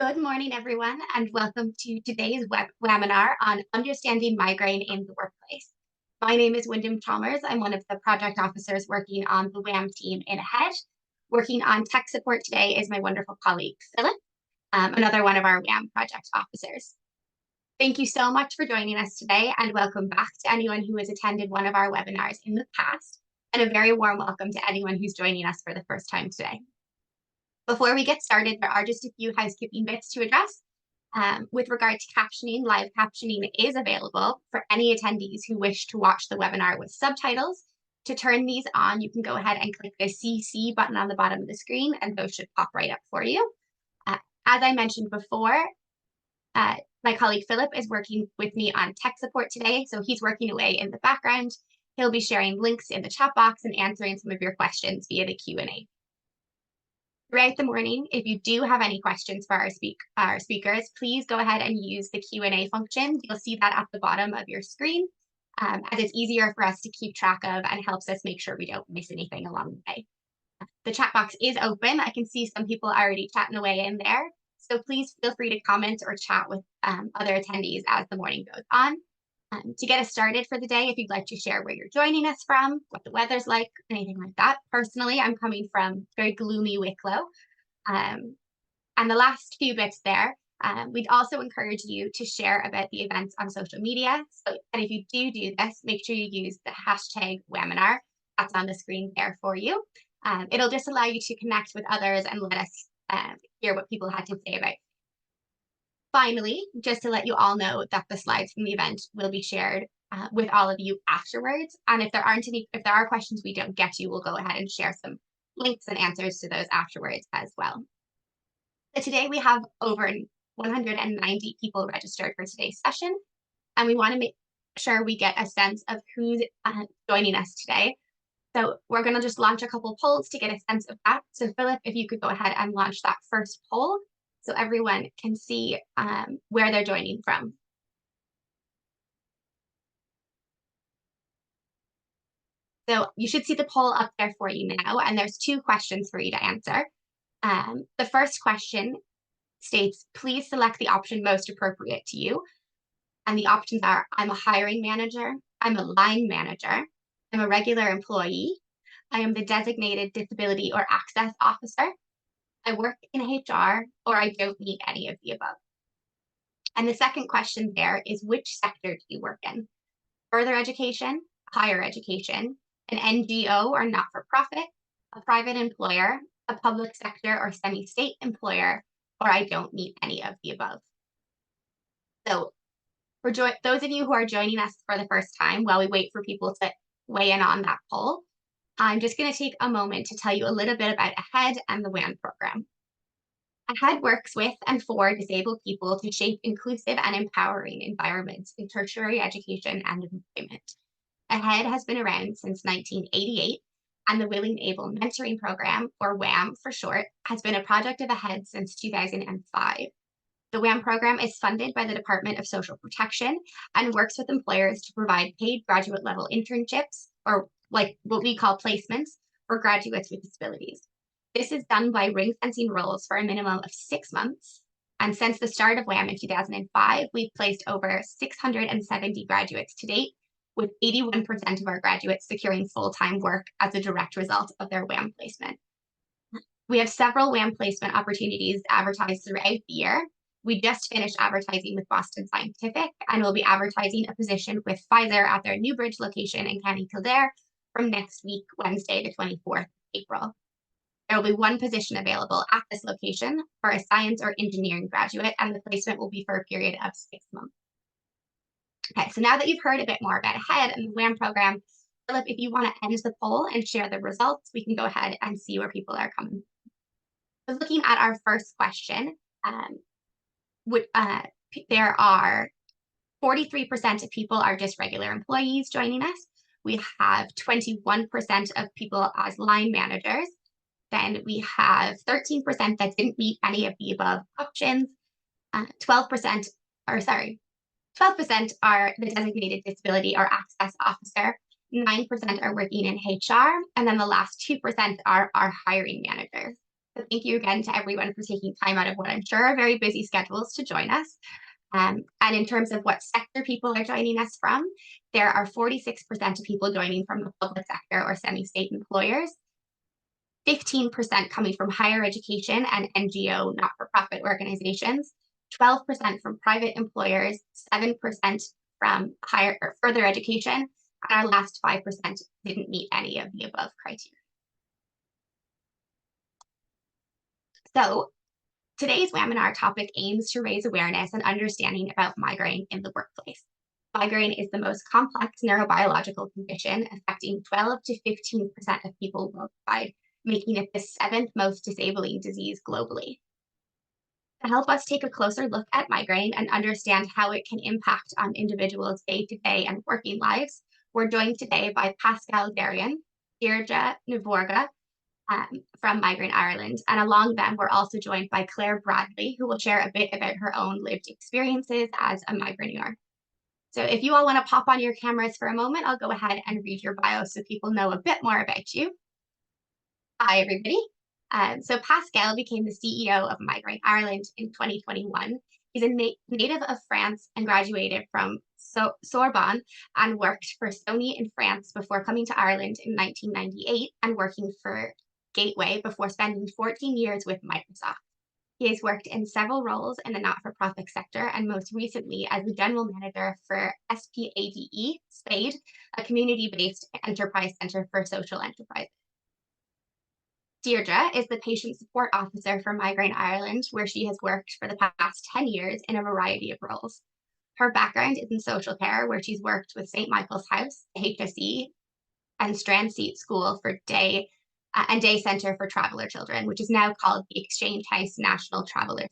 Good morning, everyone, and welcome to today's webinar on understanding migraine in the workplace. My name is Wyndham Chalmers. I'm one of the project officers working on the WAM team in AHEAD. Working on tech support today is my wonderful colleague, Philip, another one of our WAM project officers. Thank you so much for joining us today, and welcome back to anyone who has attended one of our webinars in the past, and a very warm welcome to anyone who's joining us for the first time today. Before we get started, there are just a few housekeeping bits to address. With regard to captioning, live captioning is available for any attendees who wish to watch the webinar with subtitles. To turn these on, you can go ahead and click the CC button on the bottom of the screen, and those should pop right up for you. As I mentioned before, my colleague Philip is working with me on tech support today, so he's working away in the background. He'll be sharing links in the chat box and answering some of your questions via the Q&A. Throughout the morning, if you do have any questions for our speakers, please go ahead and use the Q&A function. You'll see that at the bottom of your screen, as it's easier for us to keep track of and helps us make sure we don't miss anything along the way. The chat box is open. I can see some people already chatting away in there, so please feel free to comment or chat with other attendees as the morning goes on. To get us started for the day, if you'd like to share where you're joining us from, what the weather's like, anything like that. Personally, I'm coming from very gloomy Wicklow. And the last few bits there, we'd also encourage you to share about the events on social media. And if you do this, make sure you use the hashtag WAMinar. That's on the screen there for you. It'll just allow you to connect with others and let us hear what people had to say about it. Finally, just to let you all know that the slides from the event will be shared with all of you afterwards. And if there are questions we don't get to, we'll go ahead and share some links and answers to those afterwards as well. So today we have over 190 people registered for today's session, and we want to make sure we get a sense of who's joining us today. So we're going to just launch a couple polls to get a sense of that. So Philip, if you could go ahead and launch that first poll, so everyone can see where they're joining from. So you should see the poll up there for you now, and there's two questions for you to answer. The first question states, please select the option most appropriate to you. And the options are, I'm a hiring manager, I'm a line manager, I'm a regular employee, I am the designated disability or access officer, I work in HR, or I don't meet any of the above. And the second question there is, which sector do you work in? Further education, higher education, an NGO or not-for-profit, a private employer, a public sector or semi-state employer, or I don't meet any of the above. So for those of you who are joining us for the first time, while we wait for people to weigh in on that poll, I'm just going to take a moment to tell you a little bit about AHEAD and the WAM program. AHEAD works with and for disabled people to shape inclusive and empowering environments in tertiary education and employment. AHEAD has been around since 1988, and the Willing Able Mentoring Program, or WAM for short, has been a project of AHEAD since 2005. The WAM program is funded by the Department of Social Protection and works with employers to provide paid graduate level internships, or like what we call placements, for graduates with disabilities. This is done by ring-fencing roles for a minimum of 6 months. And since the start of WAM in 2005, we've placed over 670 graduates to date, with 81% of our graduates securing full-time work as a direct result of their WAM placement. We have several WAM placement opportunities advertised throughout the year. We just finished advertising with Boston Scientific, and we'll be advertising a position with Pfizer at their Newbridge location in County Kildare from next week, Wednesday, the 24th of April. There will be one position available at this location for a science or engineering graduate, and the placement will be for a period of 6 months. Okay, so now that you've heard a bit more about AHEAD and the WAM program, Philip, if you want to end the poll and share the results, we can go ahead and see where people are coming. So looking at our first question, there are 43% of people are just regular employees joining us. We have 21% of people as line managers. Then we have 13% that didn't meet any of the above options. 12% are the designated disability or access officer. 9% are working in HR. And then the last 2% are our hiring managers. So thank you again to everyone for taking time out of what I'm sure are very busy schedules to join us. And in terms of what sector people are joining us from, there are 46% of people joining from the public sector or semi-state employers, 15% coming from higher education and NGO not-for-profit organizations, 12% from private employers, 7% from higher or further education, and our last 5% didn't meet any of the above criteria. So today's WAMinar topic aims to raise awareness and understanding about migraine in the workplace. Migraine is the most complex neurobiological condition affecting 12 to 15% of people worldwide, making it the 7th most disabling disease globally. To help us take a closer look at migraine and understand how it can impact on individuals' day-to-day and working lives, we're joined today by Pascal, Derrien, Deirdre, Mhórdha, from Migraine Ireland. And along them, we're also joined by Claire Bradley, who will share a bit about her own lived experiences as a migraineur. So if you all want to pop on your cameras for a moment, I'll go ahead and read your bio so people know a bit more about you. Hi, everybody. So Pascal became the CEO of Migraine Ireland in 2021. He's a native of France and graduated from Sorbonne and worked for Sony in France before coming to Ireland in 1998 and working for Gateway before spending 14 years with Microsoft. He has worked in several roles in the not-for-profit sector and most recently as the general manager for SPADE, a community-based enterprise center for social enterprise. Deirdre is the patient support officer for Migraine Ireland, where she has worked for the past 10 years in a variety of roles. Her background is in social care, where she's worked with St. Michael's House, HSE, and Strand Seat School for Day and Day Centre for Traveller Children, which is now called the Exchange House National Traveller.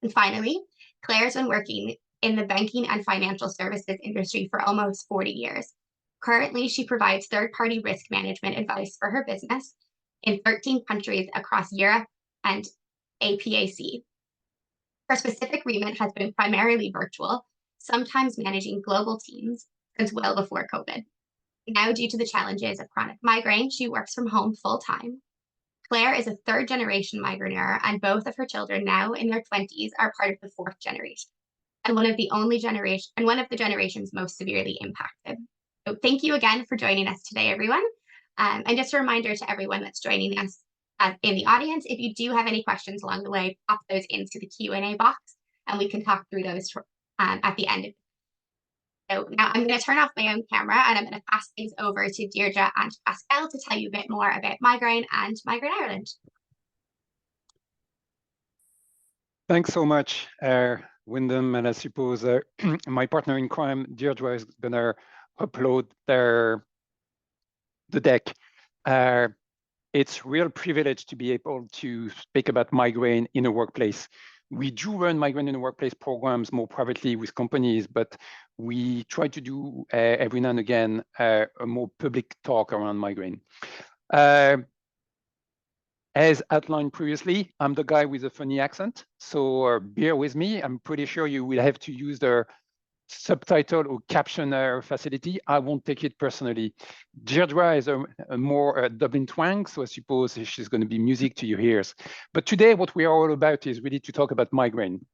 And finally, Claire's been working in the banking and financial services industry for almost 40 years. Currently, she provides third-party risk management advice for her business in 13 countries across Europe and APAC. Her specific remit has been primarily virtual, sometimes managing global teams since well before COVID. Now, due to the challenges of chronic migraine, she works from home full-time. Claire is a third-generation migraineur, and both of her children, now in their 20s, are part of the fourth generation, and one of the generations most severely impacted. So thank you again for joining us today, everyone. And just a reminder to everyone that's joining us in the audience, if you do have any questions along the way, pop those into the Q&A box, and we can talk through those at the end. So now I'm going to turn off my own camera, and I'm going to pass things over to Deirdre and Pascal to tell you a bit more about Migraine and Migraine Ireland. Thanks so much, Wyndham, and I suppose my partner in crime, Deirdre, is going to upload the deck. It's real privilege to be able to speak about migraine in a workplace. We do run migraine in the workplace programs more privately with companies, but we try to do every now and again a more public talk around migraine. As outlined previously, I'm the guy with a funny accent, so bear with me. I'm pretty sure you will have to use the subtitle or captioner facility. I won't take it personally. Deirdre is a more Dublin twang, so I suppose she's going to be music to your ears. But today, what we are all about is really to talk about migraine.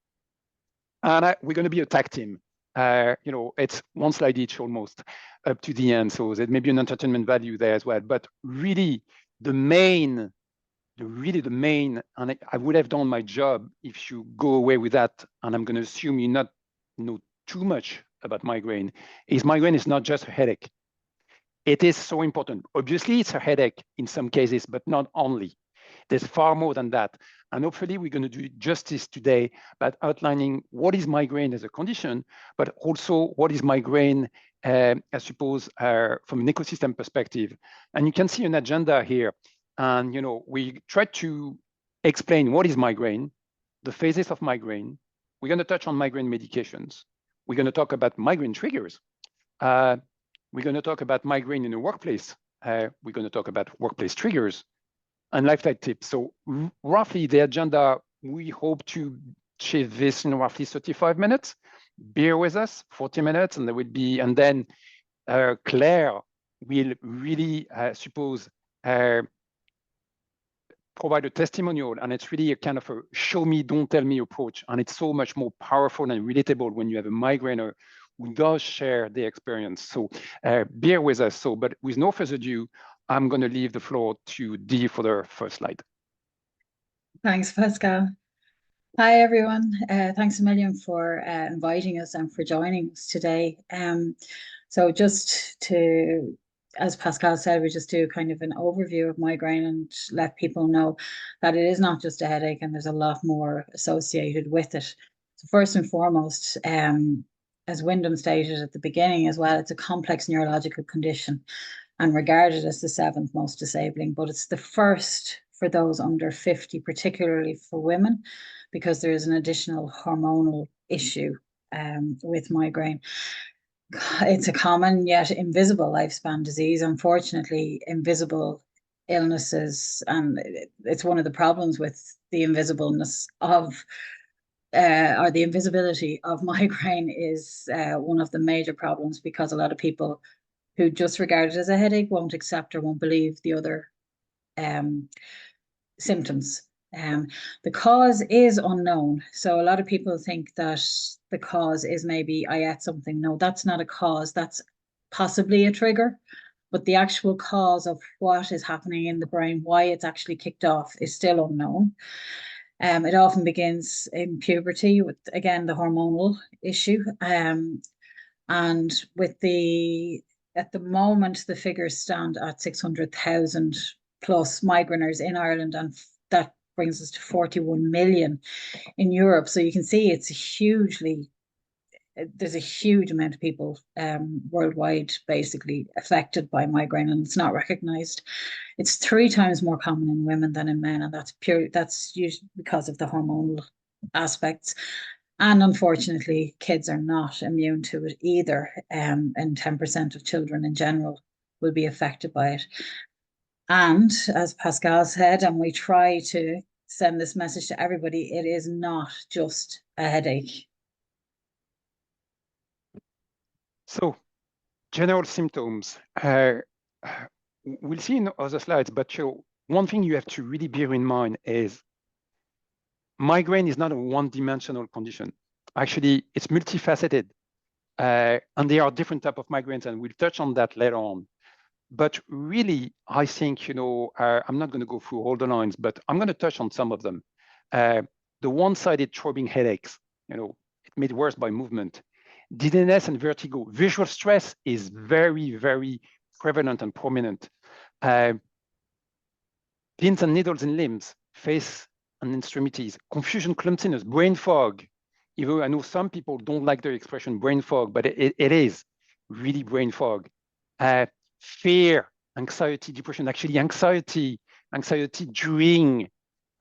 And we're going to be a tag team. It's one slide each almost up to the end, so there may be an entertainment value there as well. But really, the main, and I would have done my job if you go away with that, and I'm going to assume you not know too much about migraine, is migraine is not just a headache. It is so important. Obviously, it's a headache in some cases, but not only. There's far more than that. And hopefully, we're going to do justice today by outlining what is migraine as a condition, but also what is migraine, I suppose, from an ecosystem perspective. And you can see an agenda here. And we try to explain what is migraine, the phases of migraine. We're going to touch on migraine medications. We're going to talk about migraine triggers. We're going to talk about migraine in the workplace. We're going to talk about workplace triggers and lifestyle tips. So roughly the agenda, we hope to achieve this in roughly 35 minutes. Bear with us, 40 minutes, and there will be, and then Claire will really, suppose, provide a testimonial, and it's really a kind of a show me, don't tell me approach. And it's so much more powerful and relatable when you have a migrainer who does share the experience. So bear with us. So, but with no further ado, I'm going to leave the floor to Dee for the first slide. Thanks, Pascal. Hi, everyone. Thanks a million for inviting us and for joining us today. So just to, as Pascal said, we just do kind of an overview of migraine and let people know that it is not just a headache and there's a lot more associated with it. So first and foremost, as Wyndham stated at the beginning as well, it's a complex neurological condition and regarded as the 7th most disabling, but it's the first for those under 50, particularly for women, because there is an additional hormonal issue with migraine. It's a common yet invisible lifespan disease. Unfortunately, invisible illnesses, and it's one of the problems with the invisibleness of or the invisibility of migraine is one of the major problems, because a lot of people who just regard it as a headache won't accept or won't believe the other symptoms. The cause is unknown. So a lot of people think that the cause is maybe I ate something. No, that's not a cause. That's possibly a trigger. But the actual cause of what is happening in the brain, why it's actually kicked off, is still unknown. It often begins in puberty with, again, the hormonal issue. And with at the moment, the figures stand at 600,000 plus migraineurs in Ireland, and that brings us to 41 million in Europe. So you can see there's a huge amount of people worldwide basically affected by migraine, and it's not recognized. It's 3 times more common in women than in men, and that's usually because of the hormonal aspects. And unfortunately, kids are not immune to it either, and 10% of children in general will be affected by it. And as Pascal said, and we try to send this message to everybody, it is not just a headache. So, general symptoms. We'll see in other slides, but one thing you have to really bear in mind is migraine is not a one-dimensional condition. Actually, it's multifaceted, and there are different types of migraines, and we'll touch on that later on. But really, I think, I'm not going to go through all the lines, but I'm going to touch on some of them. The one-sided throbbing headaches, it made worse by movement. Dizziness and vertigo. Visual stress is very, very prevalent and prominent. Pins and needles in limbs, face and extremities. Confusion, clumsiness, brain fog. Even I know some people don't like the expression brain fog, but it is really brain fog. Fear, anxiety, depression. Actually, anxiety during,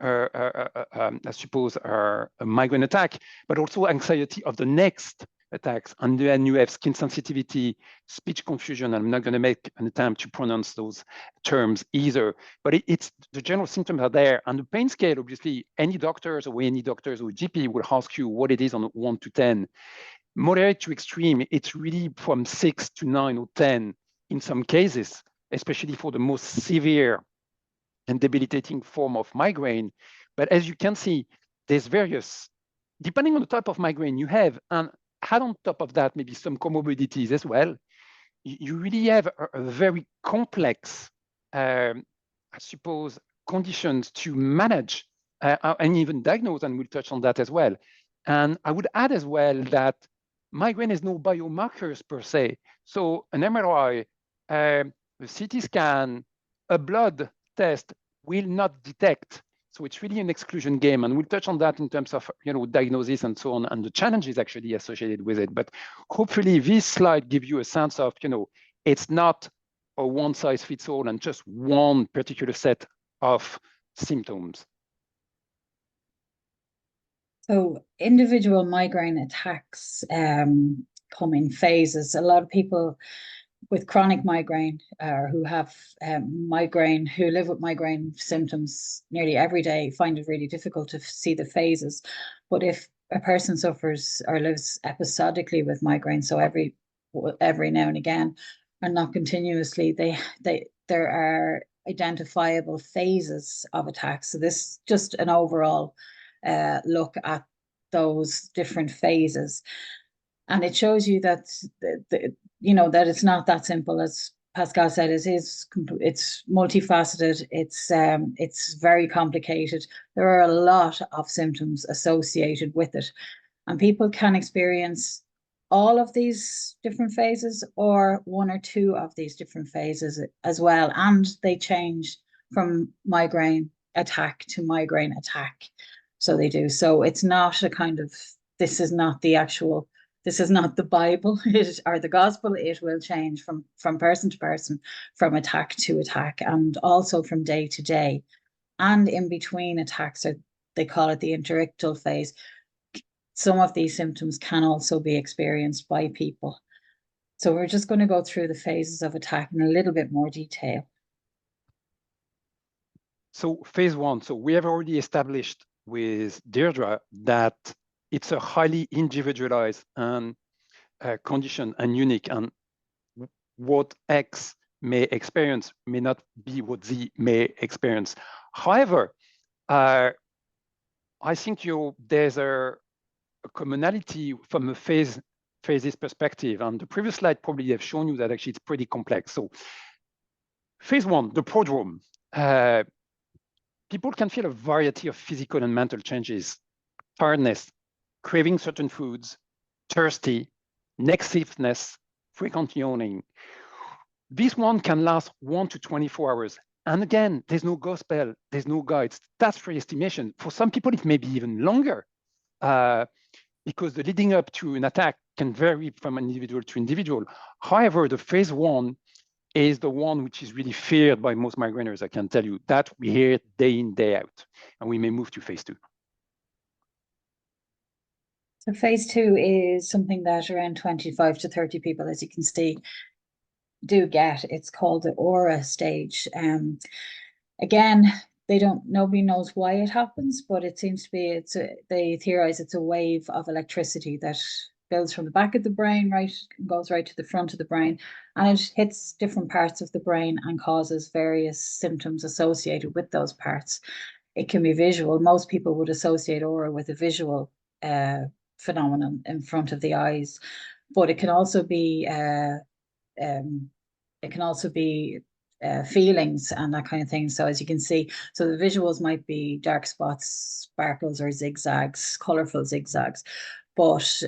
I suppose, a migraine attack, but also anxiety of the next attacks. And then you have skin sensitivity, speech confusion. I'm not going to make an attempt to pronounce those terms either, but it's the general symptoms are there. And the pain scale, obviously, any doctors or GP will ask you what it is on 1 to 10. Moderate to extreme, it's really from 6 to 9 or 10 in some cases, especially for the most severe and debilitating form of migraine. But as you can see, there's various, depending on the type of migraine you have, and add on top of that, maybe some comorbidities as well, you really have a very complex, I suppose, conditions to manage and even diagnose, and we'll touch on that as well. And I would add as well that migraine has no biomarkers per se. So an MRI, a CT scan, a blood test will not detect. So it's really an exclusion game, and we'll touch on that in terms of diagnosis and so on, and the challenges actually associated with it. But hopefully this slide gives you a sense of it's not a one size fits all and just one particular set of symptoms. So individual migraine attacks come in phases. A lot of people with chronic migraine who have migraine, who live with migraine symptoms nearly every day, find it really difficult to see the phases. But if a person suffers or lives episodically with migraine, so every now and again, and not continuously, there are identifiable phases of attacks. So this is just an overall look at those different phases. And it shows you that, that it's not that simple as Pascal said. It's multifaceted. It's very complicated. There are a lot of symptoms associated with it, and people can experience all of these different phases or one or two of these different phases as well, and they change from migraine attack to migraine attack. So they do. So it's not a kind of, this is not the Bible or the gospel. It will change from person to person, from attack to attack, and also from day to day. And in between attacks, or they call it the interictal phase, some of these symptoms can also be experienced by people. So we're just going to go through the phases of attack in a little bit more detail. So phase one, so we have already established with Deirdre that it's a highly individualized and condition and unique, and what X may experience may not be what Z may experience. However, I think there's a commonality from a phases perspective, and the previous slide probably have shown you that actually it's pretty complex. So phase one, the prodrome. People can feel a variety of physical and mental changes: tiredness, craving certain foods, thirsty, neck stiffness, frequent yawning. This one can last 1 to 24 hours. And again, there's no gospel, there's no guides. That's for estimation. For some people, it may be even longer, because the leading up to an attack can vary from individual to individual. However, the phase one is the one which is really feared by most migraineurs. I can tell you that we hear it day in, day out, and we may move to phase two. So phase two is something that around 25 to 30 people, as you can see, do get. It's called the aura stage. Again, nobody knows why it happens, but it seems to be, they theorize it's a wave of electricity that builds from the back of the brain, goes right to the front of the brain, and it hits different parts of the brain and causes various symptoms associated with those parts. It can be visual. Most people would associate aura with a visual phenomenon in front of the eyes, but it can also be feelings and that kind of thing. So as you can see, so the visuals might be dark spots, sparkles, or zigzags, colorful zigzags. But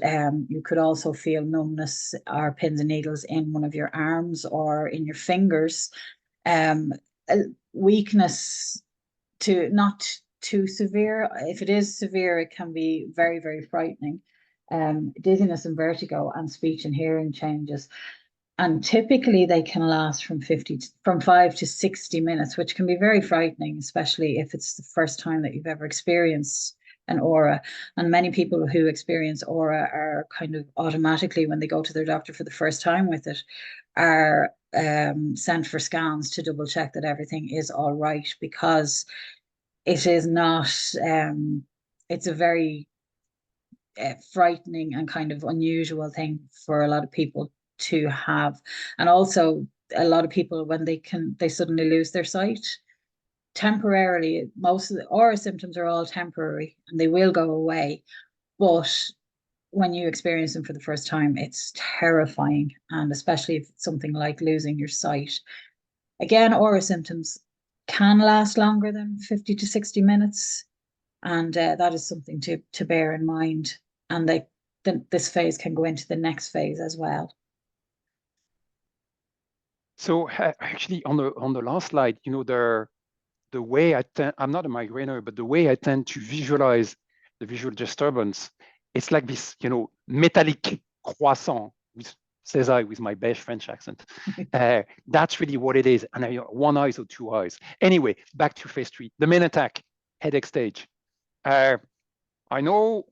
you could also feel numbness or pins and needles in one of your arms or in your fingers. Weakness, not too severe. If it is severe, it can be very, very frightening. Dizziness and vertigo, and speech and hearing changes. And typically they can last from 5 to 60 minutes, which can be very frightening, especially if it's the first time that you've ever experienced an aura. And many people who experience aura are kind of automatically, when they go to their doctor for the first time with it, are sent for scans to double check that everything is all right, because it is not, it's a very frightening and kind of unusual thing for a lot of people to have. And also a lot of people, when they suddenly lose their sight temporarily. Most of the aura symptoms are all temporary and they will go away, but when you experience them for the first time, it's terrifying, and especially if it's something like losing your sight. Again, aura symptoms can last longer than 50 to 60 minutes, and that is something to bear in mind. And this phase can go into the next phase as well. So actually, on the last slide, the way I'm not a migrainer, but the way I tend to visualize the visual disturbance, it's like this, metallic croissant, says I with my beige French accent. That's really what it is. And I one eye or two eyes. Anyway, back to phase three, the main attack, headache stage. I know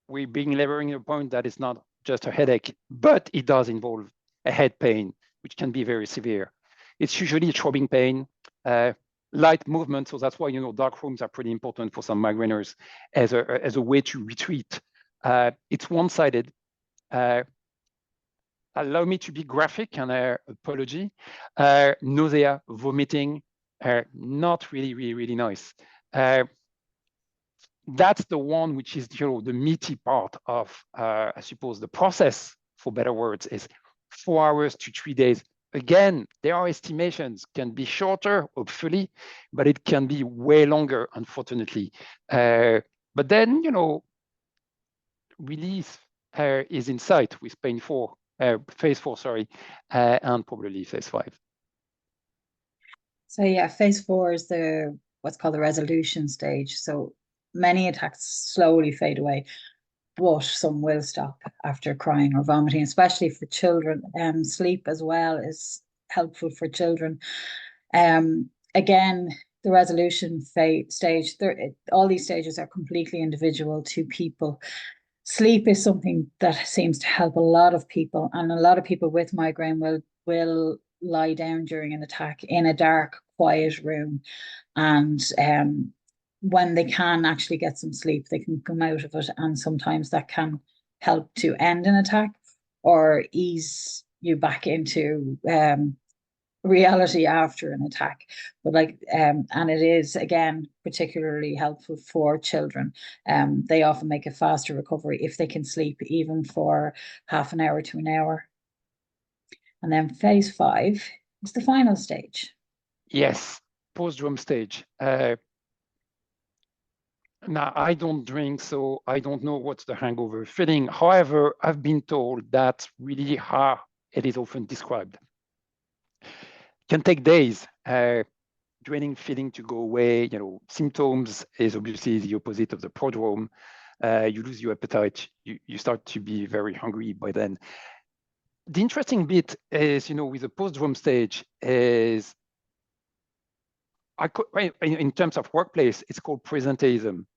we're being laboring a point that it's not just a headache, but it does involve a head pain, which can be very severe. It's usually a throbbing pain, light movement. So that's why, dark rooms are pretty important for some migraineurs as a way to retreat. It's one-sided. Allow me to be graphic, and apology. Nausea, vomiting, not really nice. That's the one which is, you know, the meaty part of, I suppose, the process, for better words, is 4 hours to 3 days. Again, there are estimations, can be shorter, hopefully, but it can be way longer, unfortunately. But then, you know, release is in sight with phase 4, sorry, and probably phase 5. So yeah, phase 4 is what's called the resolution stage. So many attacks slowly fade away, but some will stop after crying or vomiting, especially for children. Sleep as well is helpful for children. Again, the resolution stage, all these stages are completely individual to people. Sleep is something that seems to help a lot of people, and a lot of people with migraine will lie down during an attack in a dark, quiet room, and when they can actually get some sleep, they can come out of it, and sometimes that can help to end an attack or ease you back into reality after an attack. But and it is, again, particularly helpful for children. They often make a faster recovery if they can sleep even for half an hour to an hour. And then phase 5 is the final stage. Yes, post-drum stage. Now, I don't drink, so I don't know what's the hangover feeling. However, I've been told that's really how it is often described. Can take days, draining feeling to go away. You know, symptoms is obviously the opposite of the prodrome. You lose your appetite. You start to be very hungry by then. The interesting bit is, you know, with the post-drum stage is, in terms of workplace, it's called presenteeism.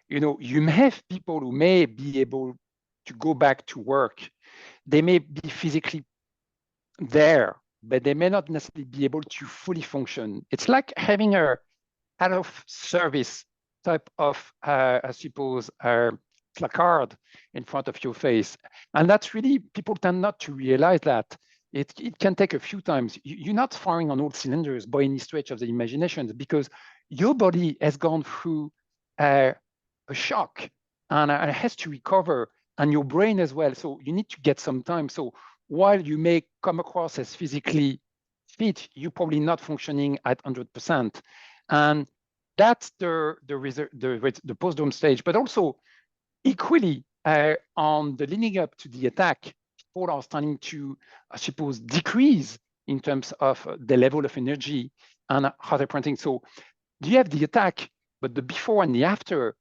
You know, you may have people who may be able to go back to work. They may be physically there, but they may not necessarily be able to fully function. It's like having a out of service type of, I suppose, placard in front of your face. And that's really, people tend not to realize that. It can take a few times. You're not firing on all cylinders by any stretch of the imagination, because your body has gone through a shock and it has to recover, and your brain as well. So you need to get some time. So while you may come across as physically fit, you're probably not functioning at 100%. And that's the post-dome stage. But also equally on the leading up to the attack, people are starting to, I suppose, decrease in terms of the level of energy and how they're printing. So you have the attack, but the before and the after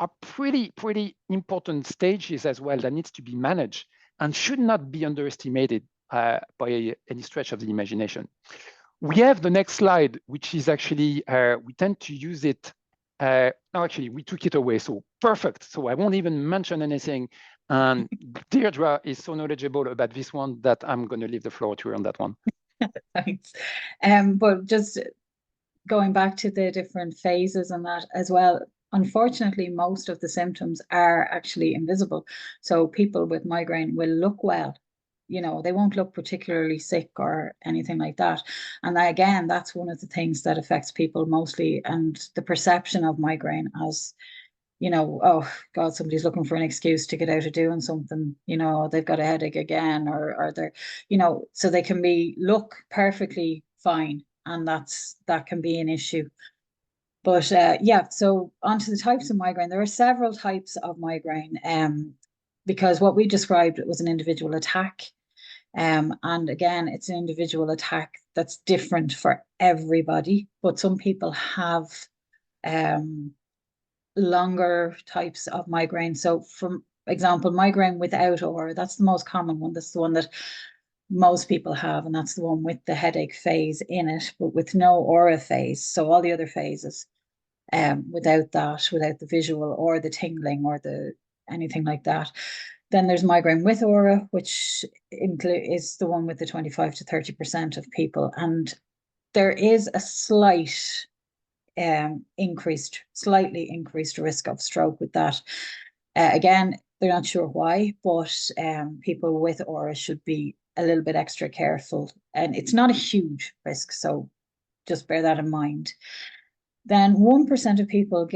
are pretty important stages as well that needs to be managed and should not be underestimated by any stretch of the imagination. We have the next slide, which is actually, we tend to use it. No, actually, we took it away, so perfect. So I won't even mention anything. And Deirdre is so knowledgeable about this one that I'm going to leave the floor to her on that one. Thanks. But just going back to the different phases and that as well, unfortunately, most of the symptoms are actually invisible. So people with migraine will look well. You know, they won't look particularly sick or anything like that. And again, that's one of the things that affects people mostly, and the perception of migraine as, you know, oh God, somebody's looking for an excuse to get out of doing something, you know, they've got a headache again, or they're, you know, so they can look perfectly fine, and that can be an issue. But yeah, so onto the types of migraine. There are several types of migraine, because what we described was an individual attack. And again, it's an individual attack that's different for everybody, but some people have longer types of migraine. So for example, migraine without aura, that's the most common one. That's the one that most people have, and that's the one with the headache phase in it, but with no aura phase. So all the other phases, without the visual or the tingling or the anything like that. Then there's migraine with aura, which is the one with the 25 to 30% of people. And there is a slightly increased risk of stroke with that. Again, they're not sure why, but people with aura should be a little bit extra careful. And it's not a huge risk, so just bear that in mind. Then 1% of people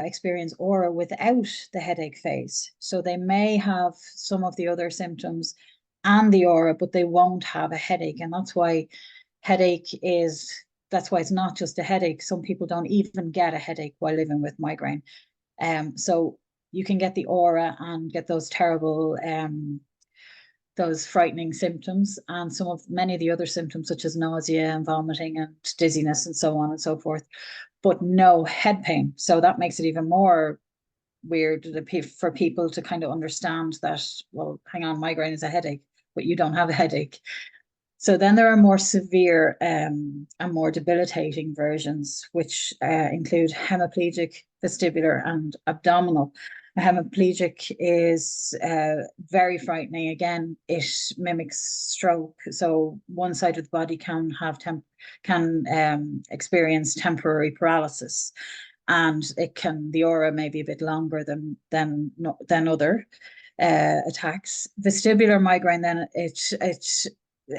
experience aura without the headache phase. So they may have some of the other symptoms and the aura, but they won't have a headache. And that's why it's not just a headache. Some people don't even get a headache while living with migraine. So you can get the aura and get those terrible, those frightening symptoms, and many of the other symptoms such as nausea and vomiting and dizziness and so on and so forth, but no head pain. So that makes it even more weird for people to kind of understand that, well, hang on, migraine is a headache, but you don't have a headache. So then there are more severe and more debilitating versions, which include hemiplegic, vestibular, and abdominal. A hemiplegic is very frightening. Again, it mimics stroke. So one side of the body can experience temporary paralysis, and the aura may be a bit longer than other attacks. Vestibular migraine, then it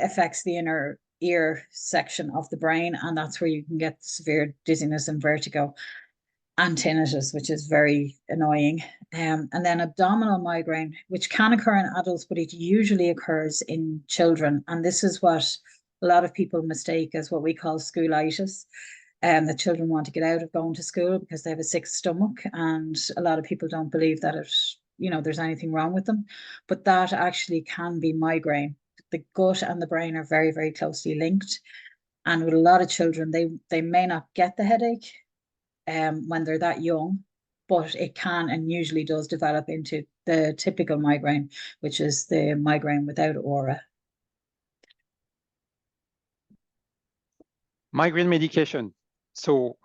affects the inner ear section of the brain, and that's where you can get severe dizziness and vertigo and tinnitus, which is very annoying. And then abdominal migraine, which can occur in adults, but it usually occurs in children. And this is what a lot of people mistake as what we call schoolitis. That children want to get out of going to school because they have a sick stomach, and a lot of people don't believe that there's anything wrong with them, but that actually can be migraine. The gut and the brain are very, very closely linked. And with a lot of children, they may not get the headache when they're that young, but it can and usually does develop into the typical migraine, which is the migraine without aura. Migraine medication. So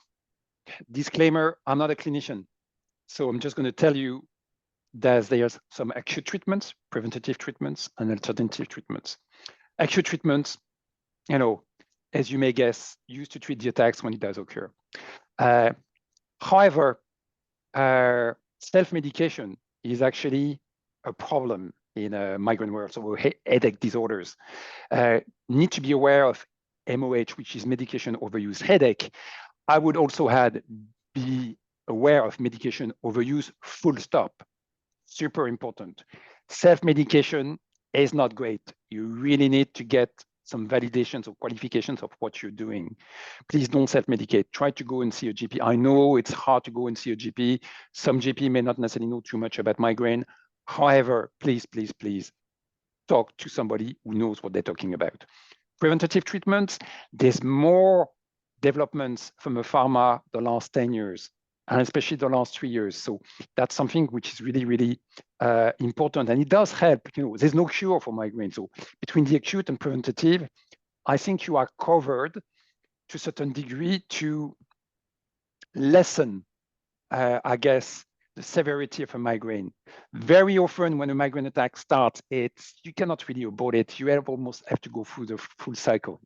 disclaimer, I'm not a clinician. So I'm just going to tell you that there's some acute treatments, preventative treatments, and alternative treatments. Acute treatments, as you may guess, used to treat the attacks when it does occur. However, self-medication is actually a problem in a migraine world, so headache disorders. Need to be aware of MOH, which is medication overuse headache. I would also be aware of medication overuse, full stop. Super important. Self-medication is not great. You really need to get some validations or qualifications of what you're doing. Please don't self-medicate. Try to go and see a GP. I know it's hard to go and see a GP. Some GP may not necessarily know too much about migraine. However, please, please, please talk to somebody who knows what they're talking about. Preventative treatments, there's more developments from a pharma the last 10 years, and especially the last 3 years. So that's something which is really, really important. And it does help. There's no cure for migraine. So between the acute and preventative, I think you are covered to a certain degree to lessen, I guess, the severity of a migraine. Very often when a migraine attack starts, you cannot really avoid it. You almost have to go through the full cycle.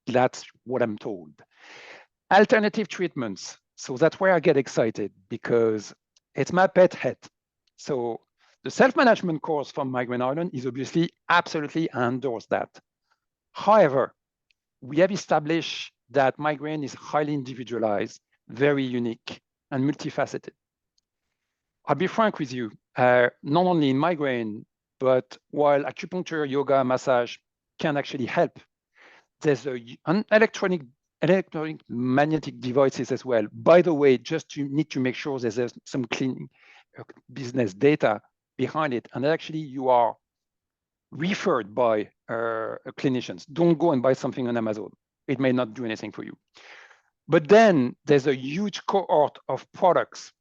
That's what I'm told. Alternative treatments. So that's where I get excited because it's my pet hate. So the self-management course from Migraine Ireland is obviously absolutely endorse that. However, we have established that migraine is highly individualized, very unique, and multifaceted. I'll be frank with you, not only in migraine, but while acupuncture, yoga, massage can actually help, there's an electronic magnetic devices as well. By the way, just you need to make sure that there's some clean business data behind it, and actually you are referred by clinicians. Don't go and buy something on Amazon. It may not do anything for you. But then there's a huge cohort of products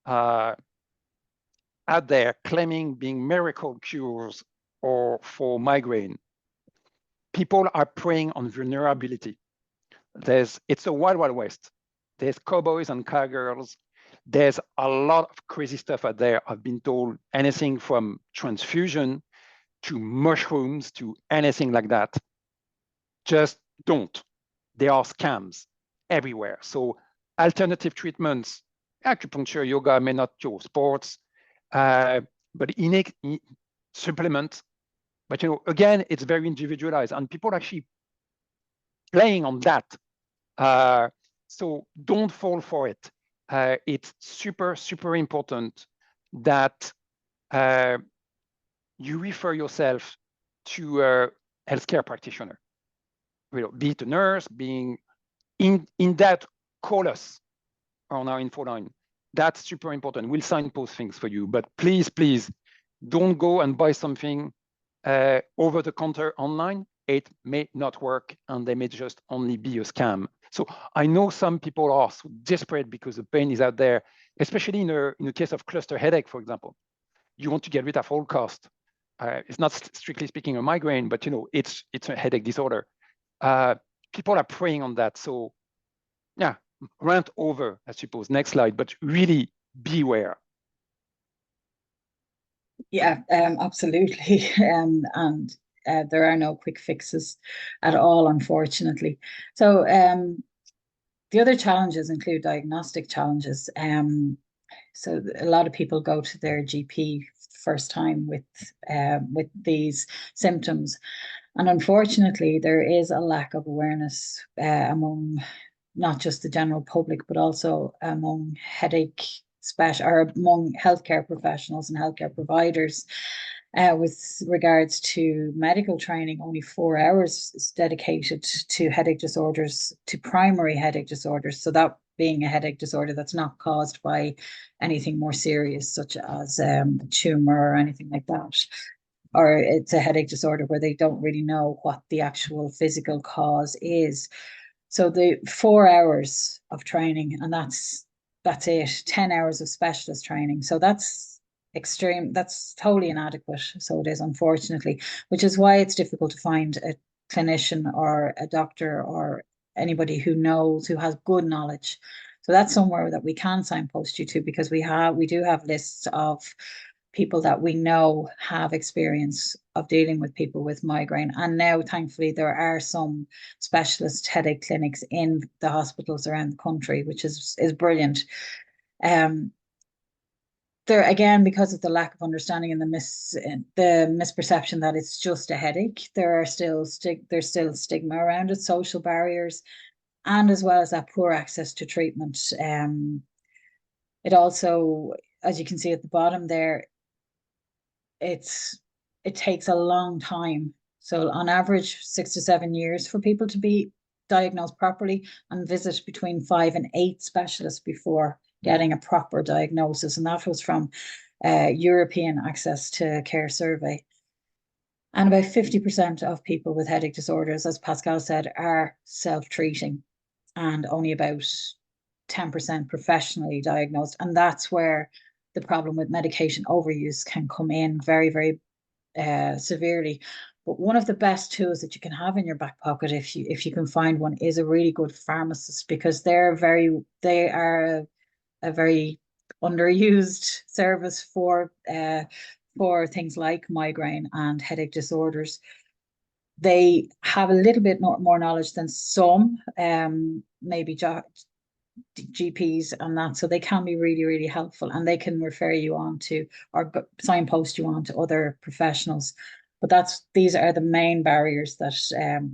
out there claiming being miracle cures or for migraine. People are preying on vulnerability. It's a wild, wild west. There's cowboys and cowgirls. There's a lot of crazy stuff out there. I've been told anything from transfusion to mushrooms to anything like that. Just don't. There are scams everywhere. So alternative treatments, acupuncture, yoga may not cure sports, but innate supplements. But again, it's very individualized, and people are actually playing on that So don't fall for it. It's super, super important that you refer yourself to a healthcare practitioner. Be it a nurse, being in that, call us on our info line. That's super important. We'll signpost things for you, but please, please don't go and buy something over the counter online. It may not work, and they may just only be a scam. So I know some people are so desperate because the pain is out there, especially in a case of cluster headache, for example. You want to get rid of all cost. It's not strictly speaking a migraine, but it's a headache disorder. People are preying on that. So yeah, rant over, I suppose. Next slide, but really beware. Yeah, absolutely. And there are no quick fixes at all, unfortunately. So the other challenges include diagnostic challenges. So a lot of people go to their GP first time with these symptoms, and unfortunately, there is a lack of awareness among not just the general public, but also among among healthcare professionals and healthcare providers. With regards to medical training, only 4 hours is dedicated to headache disorders, to primary headache disorders. So that being a headache disorder that's not caused by anything more serious, such as a tumor or anything like that. Or it's a headache disorder where they don't really know what the actual physical cause is. So the 4 hours of training, and that's it, 10 hours of specialist training. So that's extreme, that's totally inadequate. So it is, unfortunately, which is why it's difficult to find a clinician or a doctor or anybody who knows, who has good knowledge. So that's somewhere that we can signpost you to, because we do have lists of people that we know have experience of dealing with people with migraine. And now, thankfully, there are some specialist headache clinics in the hospitals around the country, which is brilliant. There again, because of the lack of understanding and the misperception that it's just a headache, there's still stigma around it, social barriers, and as well as that poor access to treatment. It also, as you can see at the bottom there, it takes a long time. So on average, 6 to 7 years for people to be diagnosed properly, and visit between 5 and 8 specialists before getting a proper diagnosis. And that was from European Access to Care Survey. And about 50% of people with headache disorders, as Pascal said, are self-treating, and only about 10% professionally diagnosed. And that's where the problem with medication overuse can come in very, very severely. But one of the best tools that you can have in your back pocket, if you can find one, is a really good pharmacist, because they are a very underused service for things like migraine and headache disorders. They have a little bit more knowledge than some, maybe GPs and that, so they can be really, really helpful, and they can refer you on to, or signpost you on to, other professionals. But these are the main barriers that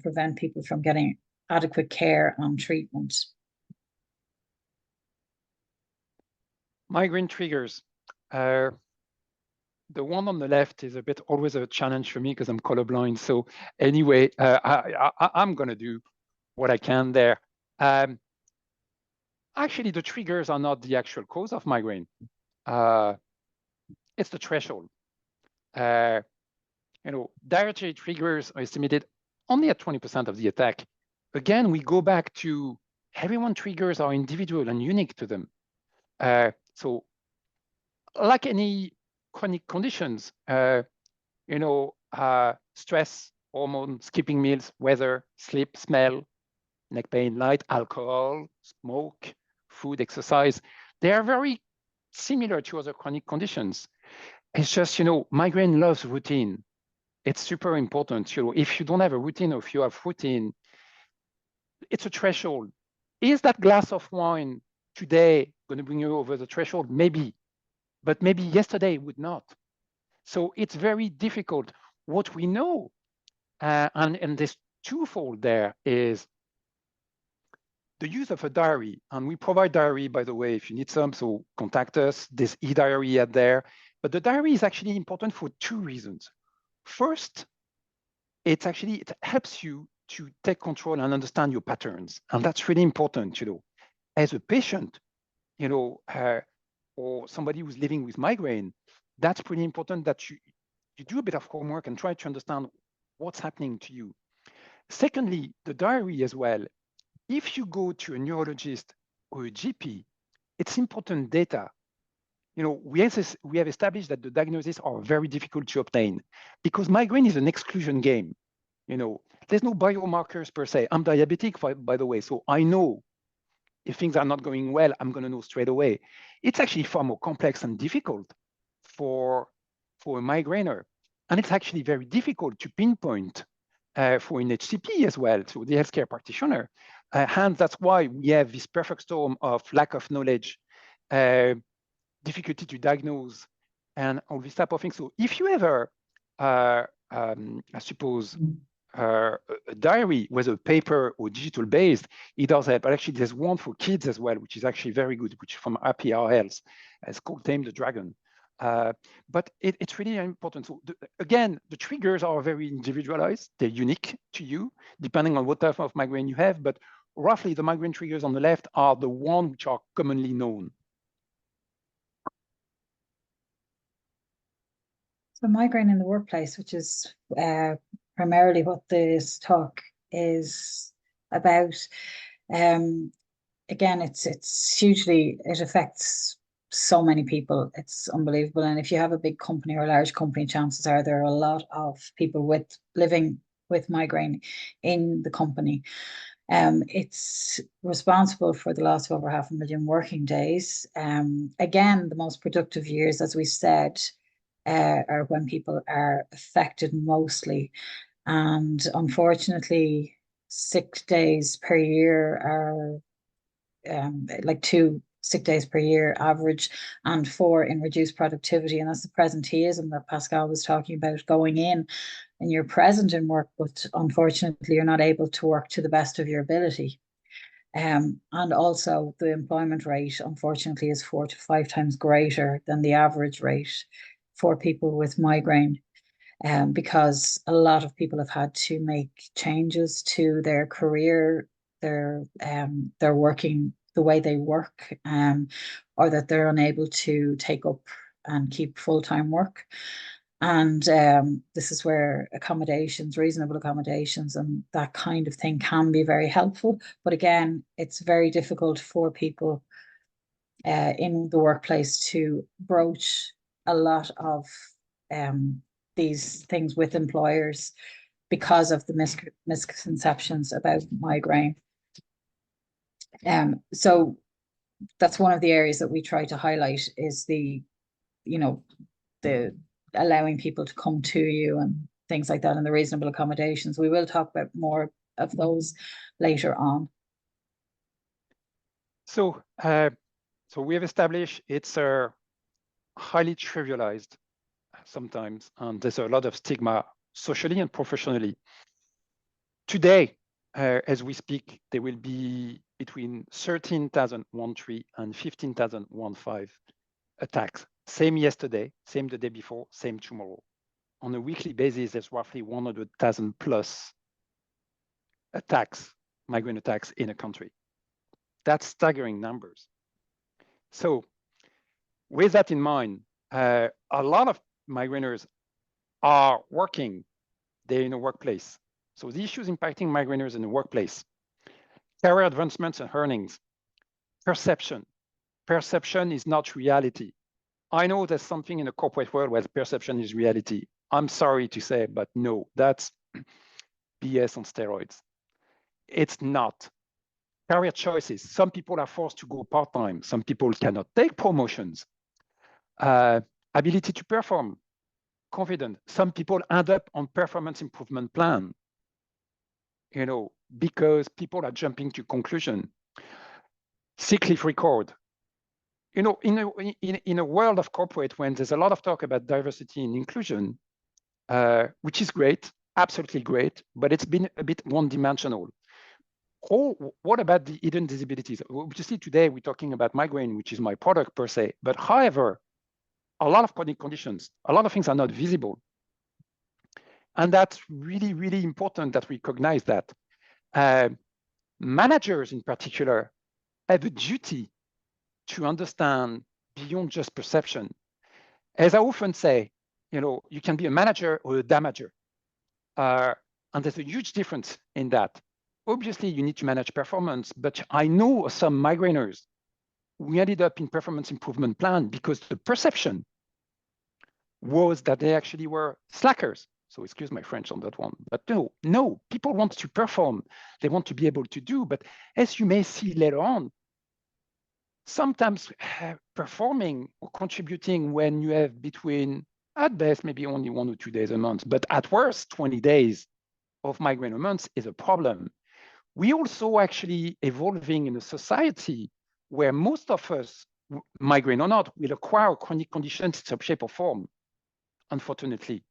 prevent people from getting adequate care and treatment. Migraine triggers. The one on the left is always a challenge for me because I'm colorblind. So anyway, I'm going to do what I can there. Actually, the triggers are not the actual cause of migraine. It's the threshold. Dietary triggers are estimated only at 20% of the attack. Again, we go back to everyone's triggers are individual and unique to them. So like any chronic conditions, stress, hormone, skipping meals, weather, sleep, smell, neck pain, light, alcohol, smoke, food, exercise, they are very similar to other chronic conditions. It's just, migraine loves routine. It's super important. If you don't have a routine, or if you have routine, it's a threshold. Is that glass of wine today going to bring you over the threshold? Maybe, but maybe yesterday would not. So it's very difficult. What we know, and this twofold there is, the use of a diary, and we provide diary, by the way, if you need some, so contact us. There's e-diary out there. But the diary is actually important for two reasons. First, it helps you to take control and understand your patterns. And that's really important, as a patient, or somebody who's living with migraine, that's pretty important that you do a bit of homework and try to understand what's happening to you. Secondly, the diary as well. If you go to a neurologist or a GP, it's important data. We have established that the diagnoses are very difficult to obtain because migraine is an exclusion game. There's no biomarkers per se. I'm diabetic, by the way, so I know if things are not going well, I'm going to know straight away. It's actually far more complex and difficult for a migrainer. And it's actually very difficult to pinpoint for an HCP as well, so the healthcare practitioner. Hence, that's why we have this perfect storm of lack of knowledge, difficulty to diagnose, and all this type of things. So if you ever, I suppose, a diary, whether paper or digital based, it does help. But actually, there's one for kids as well, which is actually very good, which is from APR Health. It's called Tame the Dragon. But it's really important. So again, the triggers are very individualized. They're unique to you, depending on what type of migraine you have. But roughly, the migraine triggers on the left are the ones which are commonly known. So migraine in the workplace, which is primarily what this talk is about. Again, it affects so many people. It's unbelievable. And if you have a big company or a large company, chances are there are a lot of people living with migraine in the company. It's responsible for the loss of over 500,000 working days. Again, the most productive years, as we said, are when people are affected mostly. And unfortunately, 6 days per year are like 2 sick days per year average, and 4 in reduced productivity. And that's the presenteeism that Pascal was talking about, going in and you're present in work, but unfortunately, you're not able to work to the best of your ability. And also the employment rate, unfortunately, is 4 to 5 times greater than the average rate for people with migraine, because a lot of people have had to make changes to their career, their working, the way they work, or that they're unable to take up and keep full-time work. And this is where reasonable accommodations and that kind of thing can be very helpful. But again, it's very difficult for people in the workplace to broach a lot of these things with employers because of the misconceptions about migraine. So that's one of the areas that we try to highlight, is the allowing people to come to you and things like that, and the reasonable accommodations. We will talk about more of those later on. So we have established it's highly trivialized sometimes, and there's a lot of stigma socially and professionally. Today, as we speak, there will be between 13,013 and 15,015 attacks. Same yesterday, same the day before, same tomorrow. On a weekly basis, there's roughly 100,000 plus attacks, migraine attacks in a country. That's staggering numbers. So with that in mind, a lot of migraineurs are working, they're in a workplace. So the issues impacting migraineurs in the workplace: career advancements and earnings, perception. Perception is not reality. I know there's something in the corporate world where perception is reality. I'm sorry to say, but no, that's BS on steroids. It's not. Career choices. Some people are forced to go part-time. Some people cannot take promotions. Ability to perform, confident. Some people end up on performance improvement plan, because people are jumping to conclusion. Sick leave record. In a world of corporate, when there's a lot of talk about diversity and inclusion, which is great, absolutely great, but it's been a bit one-dimensional. what about the hidden disabilities? Obviously, today we're talking about migraine, which is my product per se. But however, a lot of chronic conditions, a lot of things are not visible. And that's really, really important that we recognize that. Managers in particular have a duty to understand beyond just perception. As I often say, you can be a manager or a damager. And there's a huge difference in that. Obviously, you need to manage performance, but I know some migraineurs who ended up in performance improvement plan because the perception was that they actually were slackers. So excuse my French on that one, but no, people want to perform. They want to be able to do, but as you may see later on, sometimes performing or contributing when you have between, at best, maybe only 1 or 2 days a month, but at worst, 20 days of migraine a month is a problem. We also actually evolving in a society where most of us, migraine or not, will acquire chronic conditions in some shape or form, unfortunately.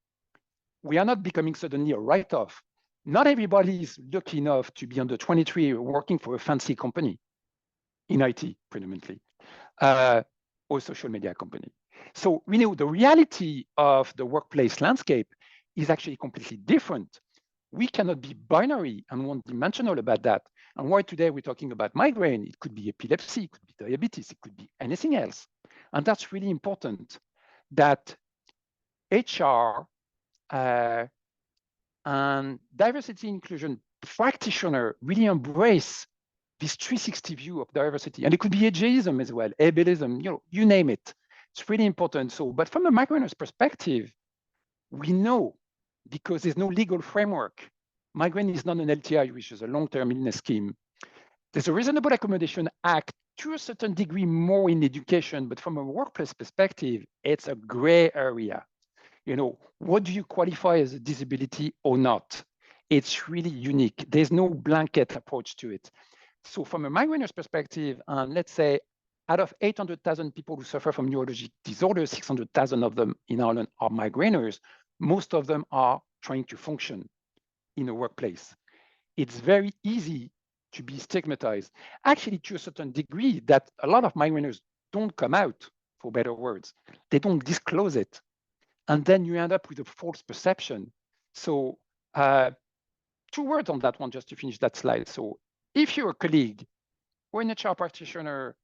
We are not becoming suddenly a write-off. Not everybody is lucky enough to be under 23 working for a fancy company in IT predominantly, or social media company. So the reality of the workplace landscape is actually completely different. We cannot be binary and one-dimensional about that. And why today we're talking about migraine, it could be epilepsy, it could be diabetes, it could be anything else. And that's really important that HR and diversity inclusion practitioner really embrace this 360 view of diversity. And it could be ageism as well, ableism, you name it. It's really important. So, but from a migrainer's perspective, we know, because there's no legal framework, migraine is not an LTI, which is a long-term illness scheme. There's a Reasonable Accommodation Act to a certain degree more in education, but from a workplace perspective, it's a gray area. What do you qualify as a disability or not? It's really unique. There's no blanket approach to it. So from a migrainer's perspective, let's say out of 800,000 people who suffer from neurologic disorders, 600,000 of them in Ireland are migraineurs. Most of them are trying to function in a workplace. It's very easy to be stigmatized. Actually, to a certain degree, that a lot of migraineurs don't come out, for better words. They don't disclose it. And then you end up with a false perception. So 2 words on that one, just to finish that slide. So if you're a colleague or an HR practitioner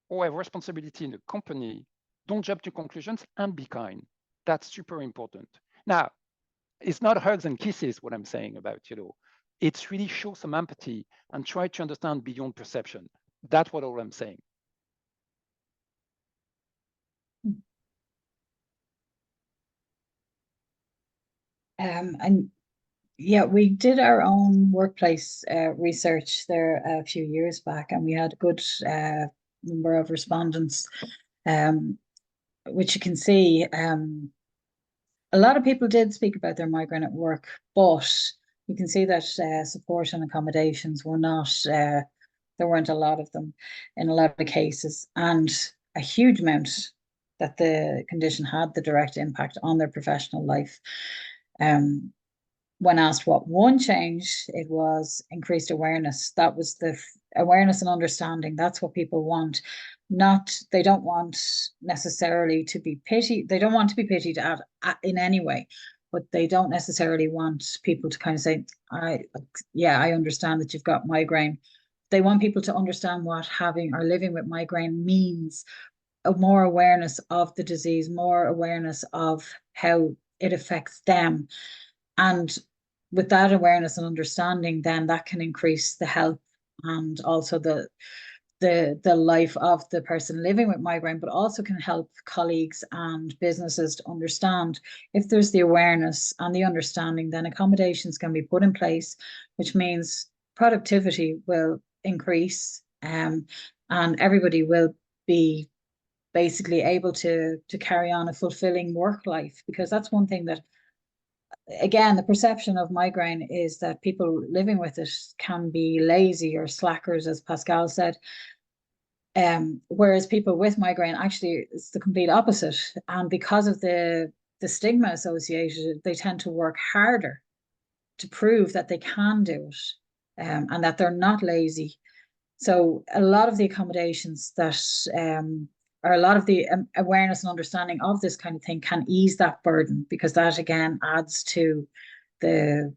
or have responsibility in the company, don't jump to conclusions and be kind. That's super important. Now, it's not hugs and kisses what I'm saying about, it's really show some empathy and try to understand beyond perception. That's what all I'm saying. And yeah, we did our own workplace research there a few years back, and we had a good number of respondents, which you can see. A lot of people did speak about their migraine at work, but you can see that support and accommodations were not, there weren't a lot of them in a lot of cases, and a huge amount that the condition had the direct impact on their professional life. When asked what one change, it was increased awareness. That was the awareness and understanding. That's what people want. They don't want necessarily to be pitied. They don't want to be pitied in any way, but they don't necessarily want people to kind of say, I understand that you've got migraine. They want people to understand what having or living with migraine means, more awareness of the disease, more awareness of how it affects them. And with that awareness and understanding, then that can increase the health and also the life of the person living with migraine, but also can help colleagues and businesses to understand. If there's the awareness and the understanding, then accommodations can be put in place, which means productivity will increase, and everybody will be basically able to carry on a fulfilling work life. Because that's one thing that, again, the perception of migraine is that people living with it can be lazy or slackers, as Pascal said. Whereas people with migraine, actually, it's the complete opposite. And because of the stigma associated, they tend to work harder to prove that they can do it. and that they're not lazy. So a lot of the accommodations that, or a lot of the awareness and understanding of this kind of thing can ease that burden, because that again adds to the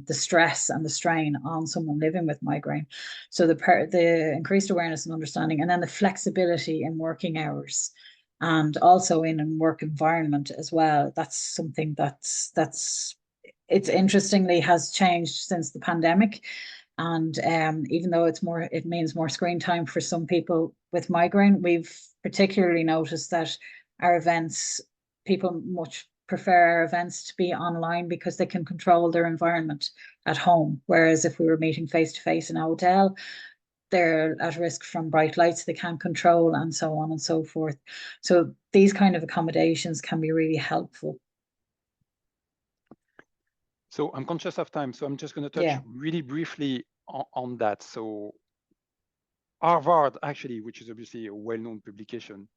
stress and the strain on someone living with migraine. So the increased awareness and understanding, and then the flexibility in working hours, and also in work environment as well. That's something it's interestingly has changed since the pandemic. And even though it means more screen time for some people with migraine, we've particularly noticed that our events, people much prefer our events to be online because they can control their environment at home. Whereas if we were meeting face to face in a hotel, they're at risk from bright lights they can't control, and so on and so forth. So these kind of accommodations can be really helpful. So I'm conscious of time, so I'm just going to touch really briefly on that. So Harvard, actually, which is obviously a well-known publication,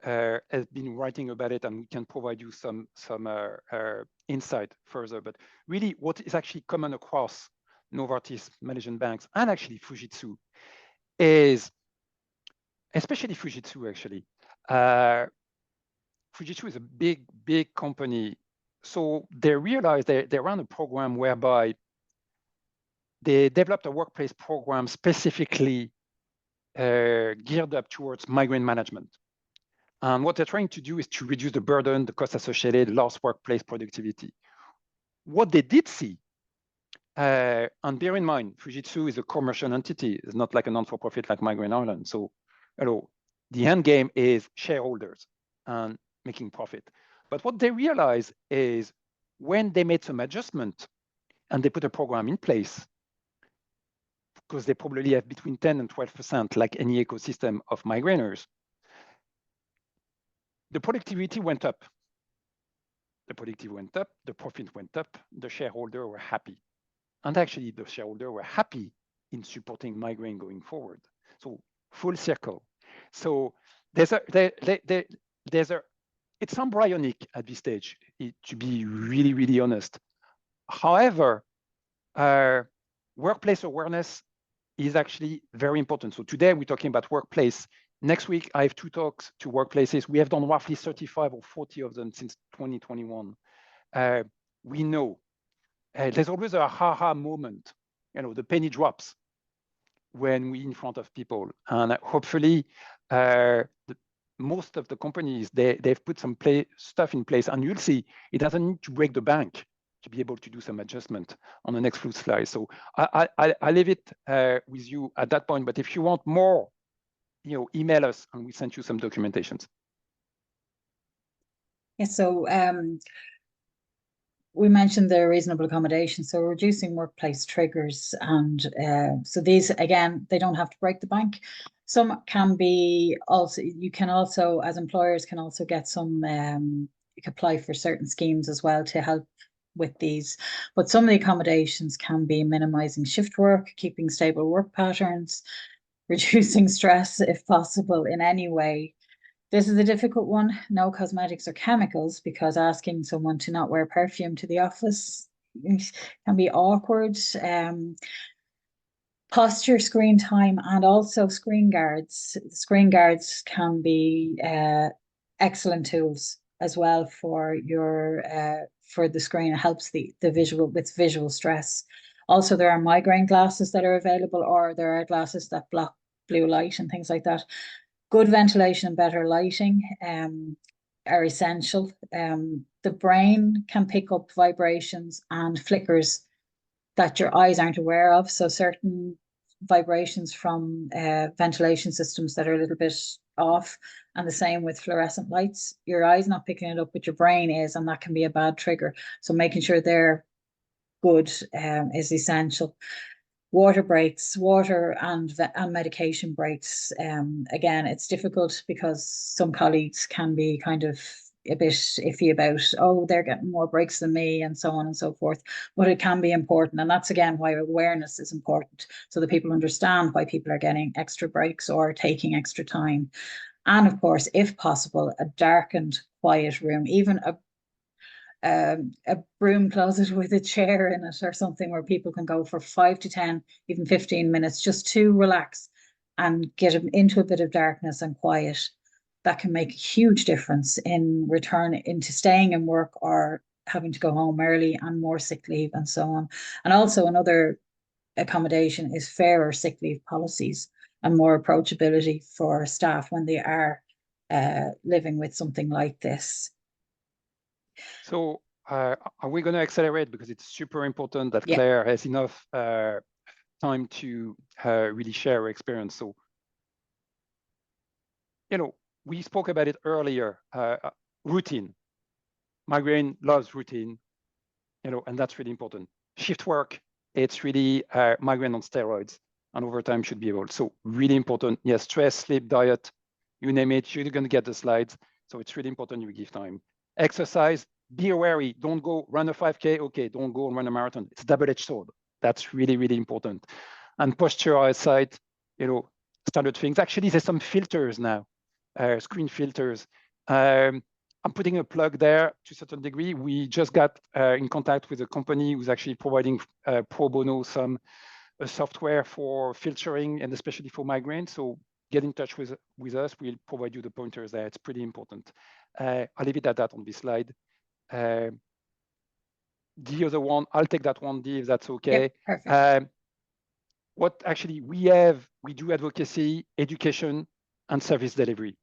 has been writing about it, and we can provide you some insight further. But really, what is actually common across Novartis, Malaysian banks, and actually Fujitsu is, especially Fujitsu, actually. Fujitsu is a big company. So they realized they ran a program whereby they developed a workplace program specifically geared up towards migraine management. And what they're trying to do is to reduce the burden, the cost associated, lost workplace productivity. What they did see, and bear in mind, Fujitsu is a commercial entity. It's not like a non-for-profit like Migraine Ireland. So, the end game is shareholders and making profit. But what they realized is when they made some adjustment and they put a program in place, because they probably have between 10 and 12%, like any ecosystem of migraineurs, the productivity went up. The productivity went up, the profit went up, the shareholders were happy. And actually, the shareholders were happy in supporting migraine going forward. So full circle. So it's embryonic at this stage, to be really honest. However, workplace awareness is actually very important. So today we're talking about workplace. Next week, I have 2 talks to workplaces. We have done roughly 35 or 40 of them since 2021. We know there's always a ha-ha moment. The penny drops when we're in front of people. And hopefully, most of the companies, they've put some stuff in place. And you'll see it doesn't need to break the bank to be able to do some adjustment on the next few slides. So I leave it with you at that point. But if you want more, email us and we send you some documentations. Yeah, so we mentioned the reasonable accommodation, so reducing workplace triggers, and so these, again, they don't have to break the bank. Some can be also, you can also, as employers, can also get some, you can apply for certain schemes as well to help with these. But some of the accommodations can be minimizing shift work, keeping stable work patterns, reducing stress if possible in any way. This is a difficult one. No cosmetics or chemicals, because asking someone to not wear perfume to the office can be awkward. Posture, screen time, and also screen guards. Screen guards can be excellent tools as well for the screen. It helps the visual with visual stress. Also, there are migraine glasses that are available, or there are glasses that block blue light and things like that. Good ventilation and better lighting are essential. The brain can pick up vibrations and flickers that your eyes aren't aware of. So certain vibrations from ventilation systems that are a little bit off, and the same with fluorescent lights. Your eye's not picking it up, but your brain is, and that can be a bad trigger. So making sure they're good is essential. Water breaks, water and medication breaks. Again, it's difficult because some colleagues can be kind of a bit iffy about, oh, they're getting more breaks than me, and so on and so forth. But it can be important. And that's, again, why awareness is important, so that people understand why people are getting extra breaks or taking extra time. And of course, if possible, a darkened, quiet room, even a broom closet with a chair in it or something where people can go for 5 to 10, even 15 minutes just to relax and get them into a bit of darkness and quiet. That can make a huge difference in return into staying in work or having to go home early and more sick leave and so on. And also another accommodation is fairer sick leave policies and more approachability for staff when they are living with something like this. So are we going to accelerate, because it's super important that Yeah. Claire has enough time to really share her experience. So, you know, we spoke about it earlier, routine. Migraine loves routine, you know, and that's really important. Shift work, it's really migraine on steroids, and over time should be able. So really important. Yes, stress, sleep, diet, you name it, you're going to get the slides. So it's really important you give time. Exercise, be wary. Don't go run a 5K. Okay, don't go and run a marathon. It's a double-edged sword. That's really, really important. And posture, eyesight, you know, standard things. Actually, there's some filters now, screen filters. I'm putting a plug there to a certain degree. We just got in contact with a company who's actually providing pro bono some software for filtering and especially for migraine. So get in touch with us. We'll provide you the pointers there. It's pretty important. I'll leave it at that on this slide. The other one, I'll take that one, Dee, if that's okay. Yep, perfect. What actually we do advocacy, education, and service delivery.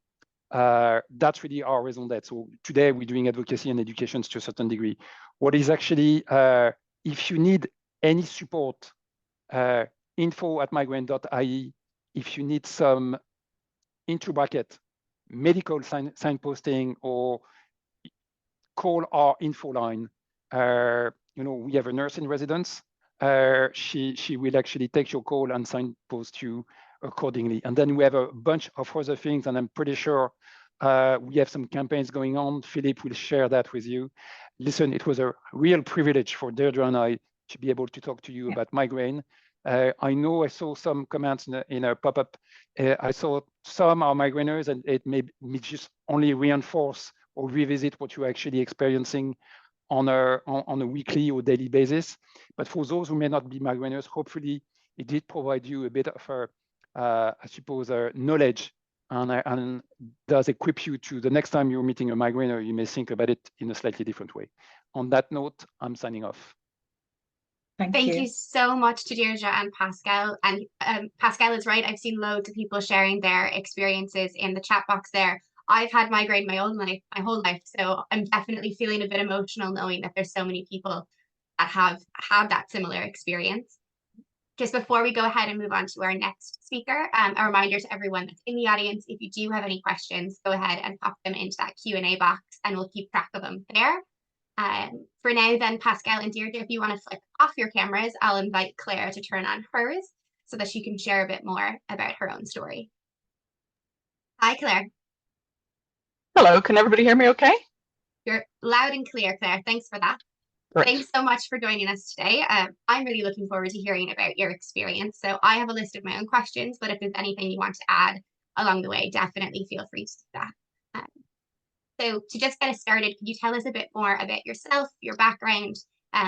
That's really our raison d'etre. So today we're doing advocacy and education to a certain degree. What is actually, if you need any support, info@migraine.ie. If you need some into bracket medical signposting, or call our info line. You know, we have a nurse in residence. She will actually take your call and signpost you accordingly. And then we have a bunch of other things, and I'm pretty sure we have some campaigns going on. Philip will share that with you. Listen, it was a real privilege for Deirdre and I to be able to talk to you about migraine. I know I saw some comments in a pop-up. I saw some are migraineurs, and it may just only reinforce or revisit what you're actually experiencing on a weekly or daily basis. But for those who may not be migraineurs, hopefully it did provide you a bit of, I suppose, knowledge, and does equip you to the next time you're meeting a migrainer, you may think about it in a slightly different way. On that note, I'm signing off. Thank you so much to Deirdre and Pascal. And Pascal is right. I've seen loads of people sharing their experiences in the chat box there. I've had migraine my whole life, so I'm definitely feeling a bit emotional knowing that there's so many people that have had that similar experience. Just before we go ahead and move on to our next speaker, a reminder to everyone that's in the audience, if you do have any questions, go ahead and pop them into that Q&A box and we'll keep track of them there. For now then, Pascal and Deirdre, if you want to flick off your cameras, I'll invite Claire to turn on hers so that she can share a bit more about her own story. Hi, Claire. Hello, can everybody hear me okay? You're loud and clear, Claire. Thanks for that. Great. Thanks so much for joining us today. I'm really looking forward to hearing about your experience. So I have a list of my own questions, but if there's anything you want to add along the way, definitely feel free to do that. So to just get us started, could you tell us a bit more about yourself, your background,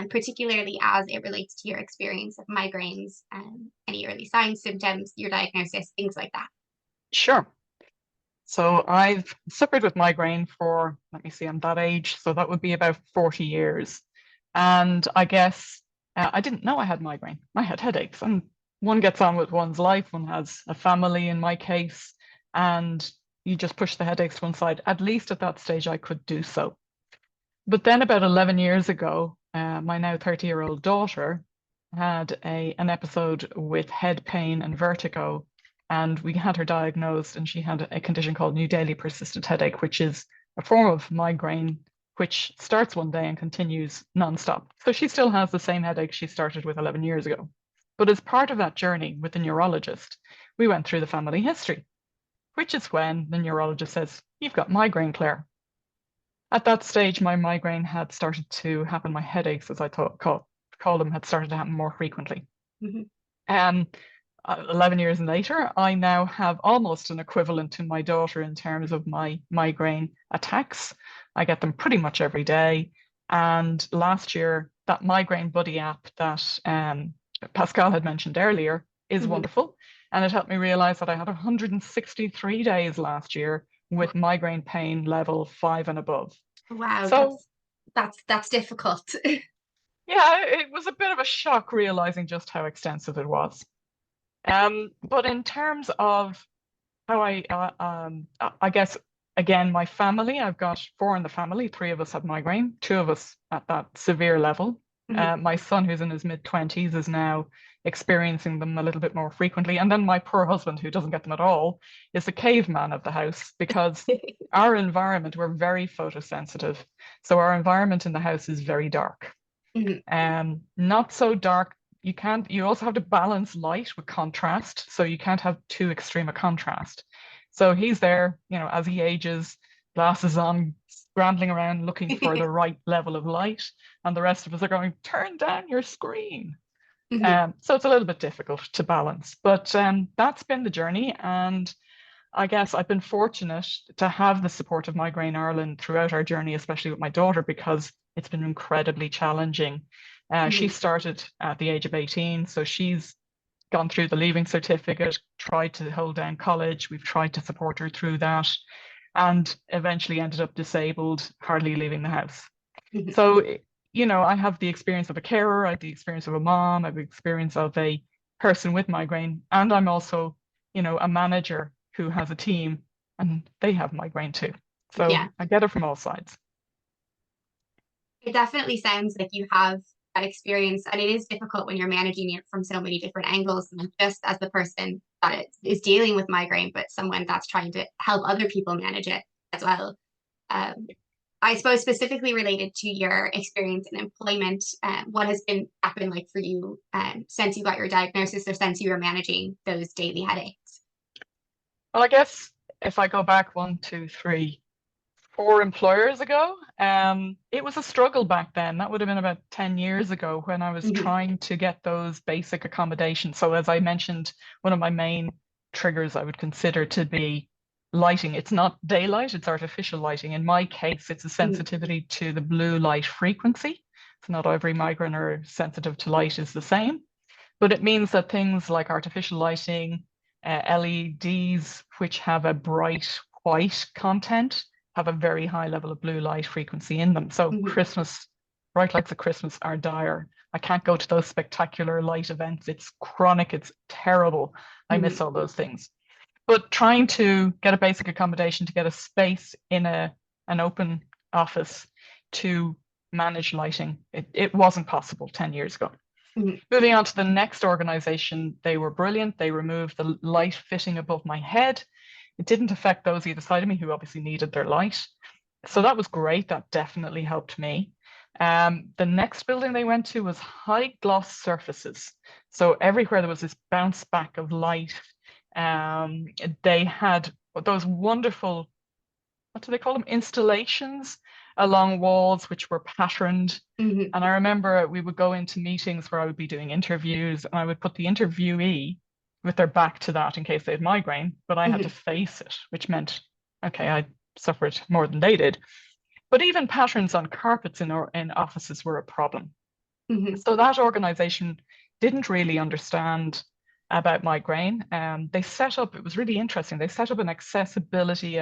particularly as it relates to your experience of migraines, any early signs, symptoms, your diagnosis, things like that? Sure. So I've suffered with migraine for, let me see, I'm that age, so that would be about 40 years. And I guess I didn't know I had migraine. I had headaches, and one gets on with one's life. One has a family in my case, and you just push the headaches to one side. At least at that stage, I could do so. But then about 11 years ago, my now 30-year-old daughter had an episode with head pain and vertigo, and we had her diagnosed, and she had a condition called new daily persistent headache, which is a form of migraine which starts one day and continues nonstop. So she still has the same headache she started with 11 years ago. But as part of that journey with the neurologist, we went through the family history, which is when the neurologist says, "You've got migraine, Claire." At that stage, my migraine had started to happen. My headaches, as I call them, had started to happen more frequently. Mm-hmm. 11 years later, I now have almost an equivalent to my daughter in terms of my migraine attacks. I get them pretty much every day. And last year, that migraine buddy app that Pascal had mentioned earlier is wonderful. And it helped me realize that I had 163 days last year with migraine pain level 5 and above. Wow, So that's difficult. yeah, it was a bit of a shock realizing just how extensive it was. But in terms of how I guess, again, my family, I've got 4 in the family. 3 of us have migraine, 2 of us at that severe level. My son, who's in his mid-20s, is now experiencing them a little bit more frequently. And then my poor husband, who doesn't get them at all, is the caveman of the house because our environment, we're very photosensitive. So our environment in the house is very dark. Not so dark. You also have to balance light with contrast. So you can't have too extreme a contrast. So he's there, as he ages, glasses on, scrambling around looking for the right level of light. And the rest of us are going, turn down your screen. So it's a little bit difficult to balance, but that's been the journey. And I guess I've been fortunate to have the support of Migraine Ireland throughout our journey, especially with my daughter, because it's been incredibly challenging. She started at the age of 18, so she's gone through the leaving certificate, tried to hold down college. We've tried to support her through that, and eventually ended up disabled, hardly leaving the house. So, I have the experience of a carer, I have the experience of a mom, I have the experience of a person with migraine, and I'm also, a manager who has a team and they have migraine too. So yeah. I get it from all sides. It definitely sounds like you have that experience, and it is difficult when you're managing it from so many different angles, not just as the person that is dealing with migraine, but someone that's trying to help other people manage it as well. I suppose specifically related to your experience in employment, what has that been like for you since you got your diagnosis or since you were managing those daily headaches? Well, I guess if I go back 4 employers ago, it was a struggle back then. That would have been about 10 years ago when I was trying to get those basic accommodations. So as I mentioned, one of my main triggers I would consider to be lighting. It's not daylight, it's artificial lighting. In my case, it's a sensitivity to the blue light frequency. So not every migrainer sensitive to light is the same, but it means that things like artificial lighting, LEDs, which have a bright white content, have a very high level of blue light frequency in them. So Christmas, bright lights at Christmas are dire. I can't go to those spectacular light events. It's chronic, it's terrible. I miss all those things. But trying to get a basic accommodation, to get a space in an open office to manage lighting, it wasn't possible 10 years ago. Moving on to the next organization, they were brilliant. They removed the light fitting above my head. It didn't affect those either side of me who obviously needed their light. So that was great. That definitely helped me. The next building they went to was high gloss surfaces. So everywhere there was this bounce back of light. They had those wonderful, what do they call them? Installations along walls, which were patterned. And I remember we would go into meetings where I would be doing interviews, and I would put the interviewee with their back to that in case they had migraine, but I had to face it, which meant, okay, I suffered more than they did. But even patterns on carpets in offices were a problem. So that organization didn't really understand about migraine. They set up, it was really interesting, they set up an accessibility,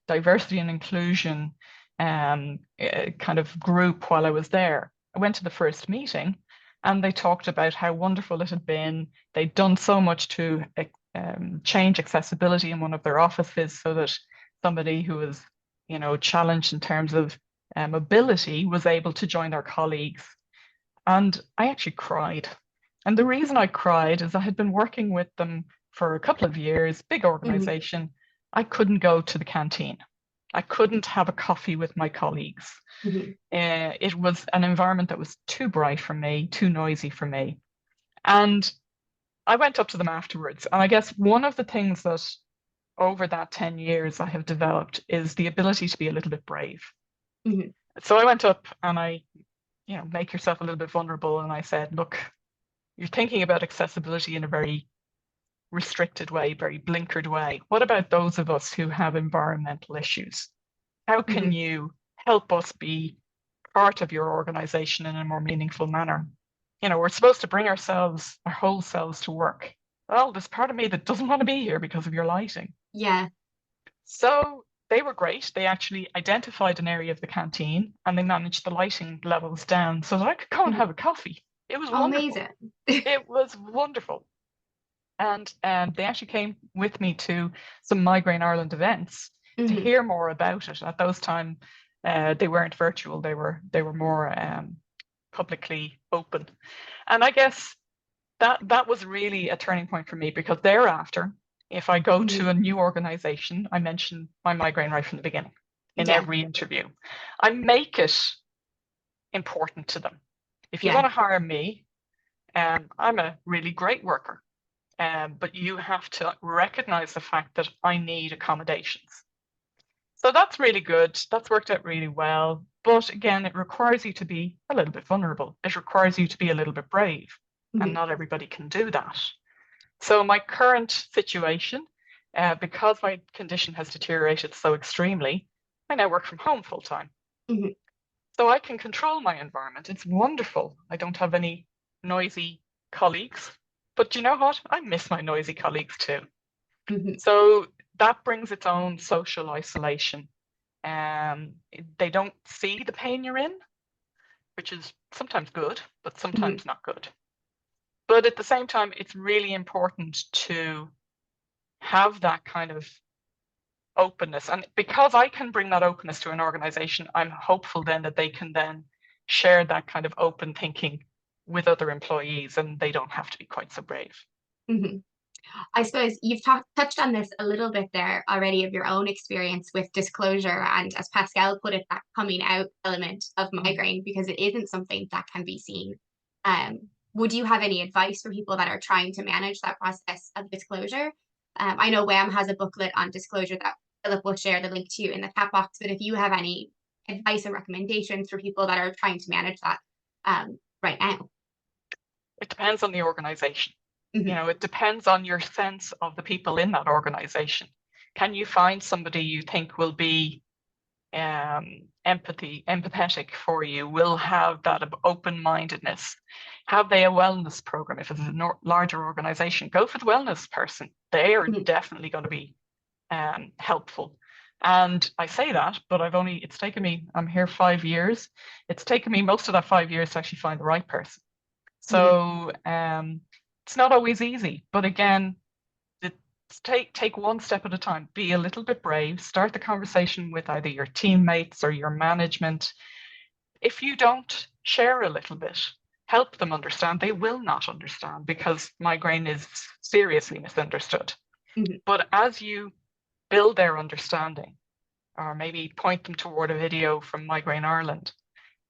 diversity and inclusion kind of group while I was there. I went to the first meeting and they talked about how wonderful it had been. They'd done so much to change accessibility in one of their offices so that somebody who was, challenged in terms of mobility was able to join their colleagues. And I actually cried. And the reason I cried is I had been working with them for a couple of years, big organization. I couldn't go to the canteen. I couldn't have a coffee with my colleagues. It was an environment that was too bright for me, too noisy for me. And I went up to them afterwards. And I guess one of the things that over that 10 years I have developed is the ability to be a little bit brave. So I went up and I, make yourself a little bit vulnerable. And I said, look, you're thinking about accessibility in a very restricted way, very blinkered way. What about those of us who have environmental issues? How can you help us be part of your organization in a more meaningful manner. You know, we're supposed to bring ourselves, our whole selves to work. Well, there's part of me that doesn't want to be here because of your lighting. Yeah. So they were great. They actually identified an area of the canteen and they managed the lighting levels down so that I could go and have a coffee. It was wonderful. Amazing. It was wonderful. And they actually came with me to some Migraine Ireland events to hear more about it. At those times, they weren't virtual; they were more publicly open. And I guess that was really a turning point for me, because thereafter, if I go to a new organization, I mention my migraine right from the beginning in every interview. I make it important to them. If you want to hire me, I'm a really great worker. But you have to recognize the fact that I need accommodations. So that's really good. That's worked out really well. But again, it requires you to be a little bit vulnerable. It requires you to be a little bit brave. And not everybody can do that. So my current situation, because my condition has deteriorated so extremely, I now work from home full time. So I can control my environment. It's wonderful. I don't have any noisy colleagues. But you know what? I miss my noisy colleagues too. So that brings its own social isolation. They don't see the pain you're in, which is sometimes good, but sometimes not good. But at the same time, it's really important to have that kind of openness. And because I can bring that openness to an organization, I'm hopeful then that they can then share that kind of open thinking with other employees, and they don't have to be quite so brave. I suppose you've touched on this a little bit there already, of your own experience with disclosure, and as Pascal put it, that coming out element of migraine, because it isn't something that can be seen. Would you have any advice for people that are trying to manage that process of disclosure? I know WAM has a booklet on disclosure that Philip will share the link to in the chat box, but if you have any advice or recommendations for people that are trying to manage that right now. It depends on the organization. You know, it depends on your sense of the people in that organization. Can you find somebody you think will be empathetic for you, will have that open-mindedness? Have they a wellness program? If it's a larger organization, go for the wellness person. They are definitely going to be helpful. And I say that, but it's taken me, I'm here 5 years. It's taken me most of that 5 years to actually find the right person. So it's not always easy, but again, take one step at a time. Be a little bit brave. Start the conversation with either your teammates or your management. If you don't share a little bit, help them understand. They will not understand, because migraine is seriously misunderstood. But as you build their understanding, or maybe point them toward a video from Migraine Ireland,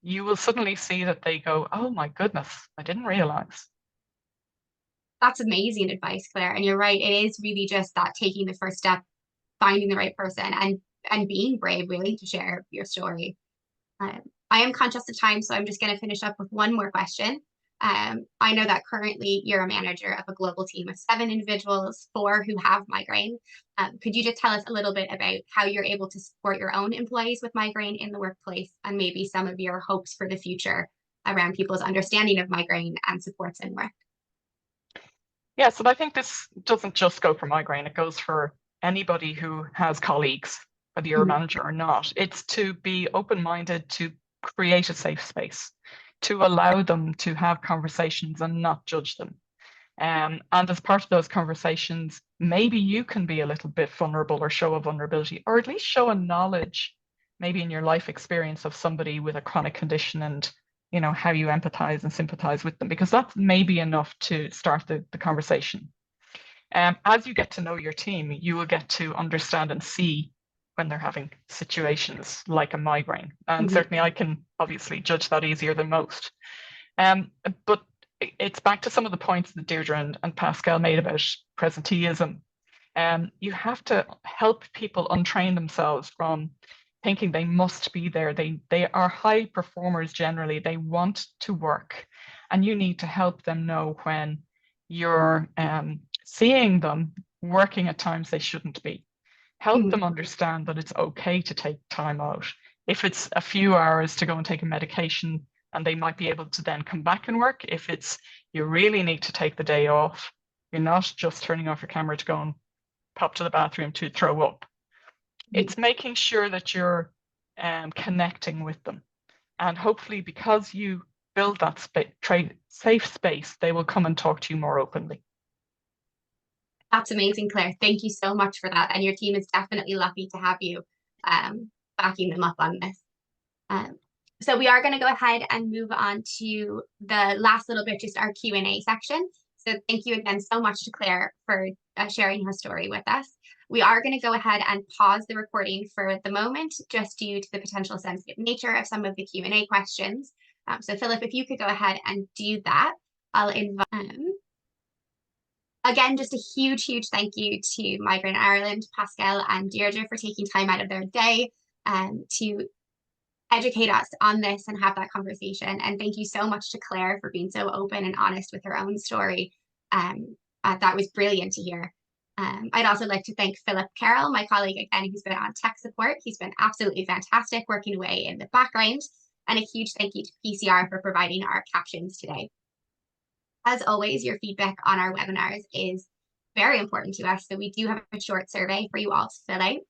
you will suddenly see that they go, oh my goodness, I didn't realize. That's amazing advice, Claire. And you're right, it is really just that taking the first step, finding the right person, and being brave, really, to share your story. I am conscious of time, so I'm just going to finish up with one more question. I know that currently you're a manager of a global team of 7 individuals, 4 who have migraine. Could you just tell us a little bit about how you're able to support your own employees with migraine in the workplace, and maybe some of your hopes for the future around people's understanding of migraine and supports in work? Yeah, so I think this doesn't just go for migraine, it goes for anybody who has colleagues, whether you're a manager or not. It's to be open-minded, to create a safe space, to allow them to have conversations and not judge them. And as part of those conversations, maybe you can be a little bit vulnerable or show a vulnerability, or at least show a knowledge, maybe in your life experience, of somebody with a chronic condition, and you know, how you empathize and sympathize with them, because that's maybe enough to start the conversation. As you get to know your team, you will get to understand and see when they're having situations like a migraine. And certainly I can obviously judge that easier than most. But it's back to some of the points that Deirdre and Pascal made about presenteeism. You have to help people untrain themselves from thinking they must be there. They are high performers generally. They want to work, and you need to help them know when you're seeing them working at times they shouldn't be. Help them understand that it's okay to take time out. If it's a few hours to go and take a medication, and they might be able to then come back and work. If it's you really need to take the day off, you're not just turning off your camera to go and pop to the bathroom to throw up. It's making sure that you're connecting with them. And hopefully because you build that safe space, they will come and talk to you more openly. That's amazing, Claire. Thank you so much for that. And your team is definitely lucky to have you backing them up on this. So we are going to go ahead and move on to the last little bit, just our Q&A section. So thank you again so much to Claire for sharing her story with us. We are going to go ahead and pause the recording for the moment, just due to the potential sensitive nature of some of the Q&A questions. So Philip, if you could go ahead and do that, I'll invite again, just a huge, huge thank you to Migraine Ireland, Pascal and Deirdre for taking time out of their day to educate us on this and have that conversation. And thank you so much to Claire for being so open and honest with her own story. That was brilliant to hear. I'd also like to thank Philip Carroll, my colleague again, who's been on tech support. He's been absolutely fantastic working away in the background. And a huge thank you to PCR for providing our captions today. As always, your feedback on our webinars is very important to us. So we do have a short survey for you all to fill out.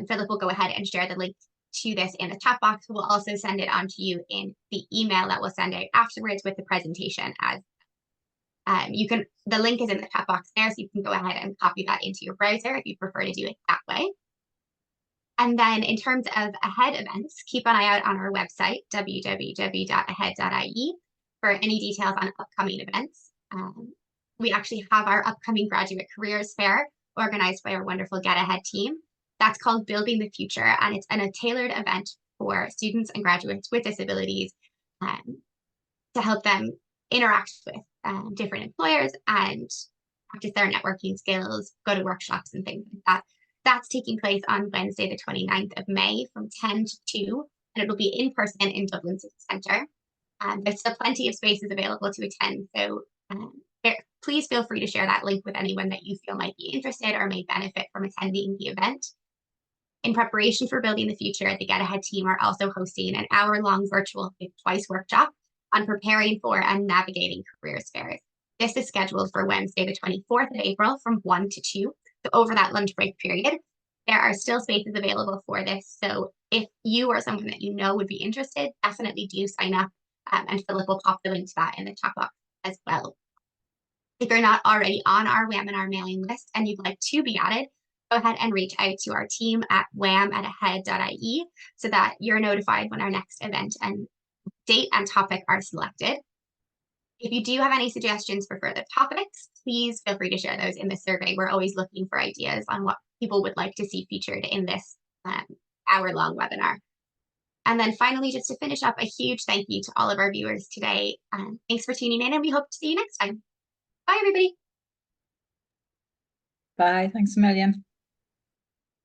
Philip will go ahead and share the link to this in the chat box. We'll also send it on to you in the email that we'll send out afterwards with the presentation. As the link is in the chat box there, so you can go ahead and copy that into your browser if you prefer to do it that way. And then in terms of AHEAD events, keep an eye out on our website, www.ahead.ie, for any details on upcoming events. We actually have our upcoming Graduate Careers Fair organized by our wonderful Get Ahead team. That's called Building the Future, and it's a tailored event for students and graduates with disabilities to help them interact with different employers and practice their networking skills, go to workshops and things like that. That's taking place on Wednesday, the 29th of May from 10 to 2, and it'll be in person in Dublin City Centre. There's still plenty of spaces available to attend, so please feel free to share that link with anyone that you feel might be interested or may benefit from attending the event. In preparation for Building the Future, the Get Ahead team are also hosting an hour-long virtual Think Twice workshop on preparing for and navigating careers fairs. This is scheduled for Wednesday, the 24th of April from 1 to 2. So over that lunch break period, there are still spaces available for this. So if you or someone that you know would be interested, definitely do sign up. And Philip will pop the link to that in the chat box as well. If you're not already on our WAMinar mailing list and you'd like to be added, go ahead and reach out to our team at wam@ahead.ie so that you're notified when our next event and date and topic are selected. If you do have any suggestions for further topics, please feel free to share those in the survey. We're always looking for ideas on what people would like to see featured in this hour-long webinar. And then finally, just to finish up, a huge thank you to all of our viewers today. Thanks for tuning in, and we hope to see you next time. Bye, everybody. Bye. Thanks a million.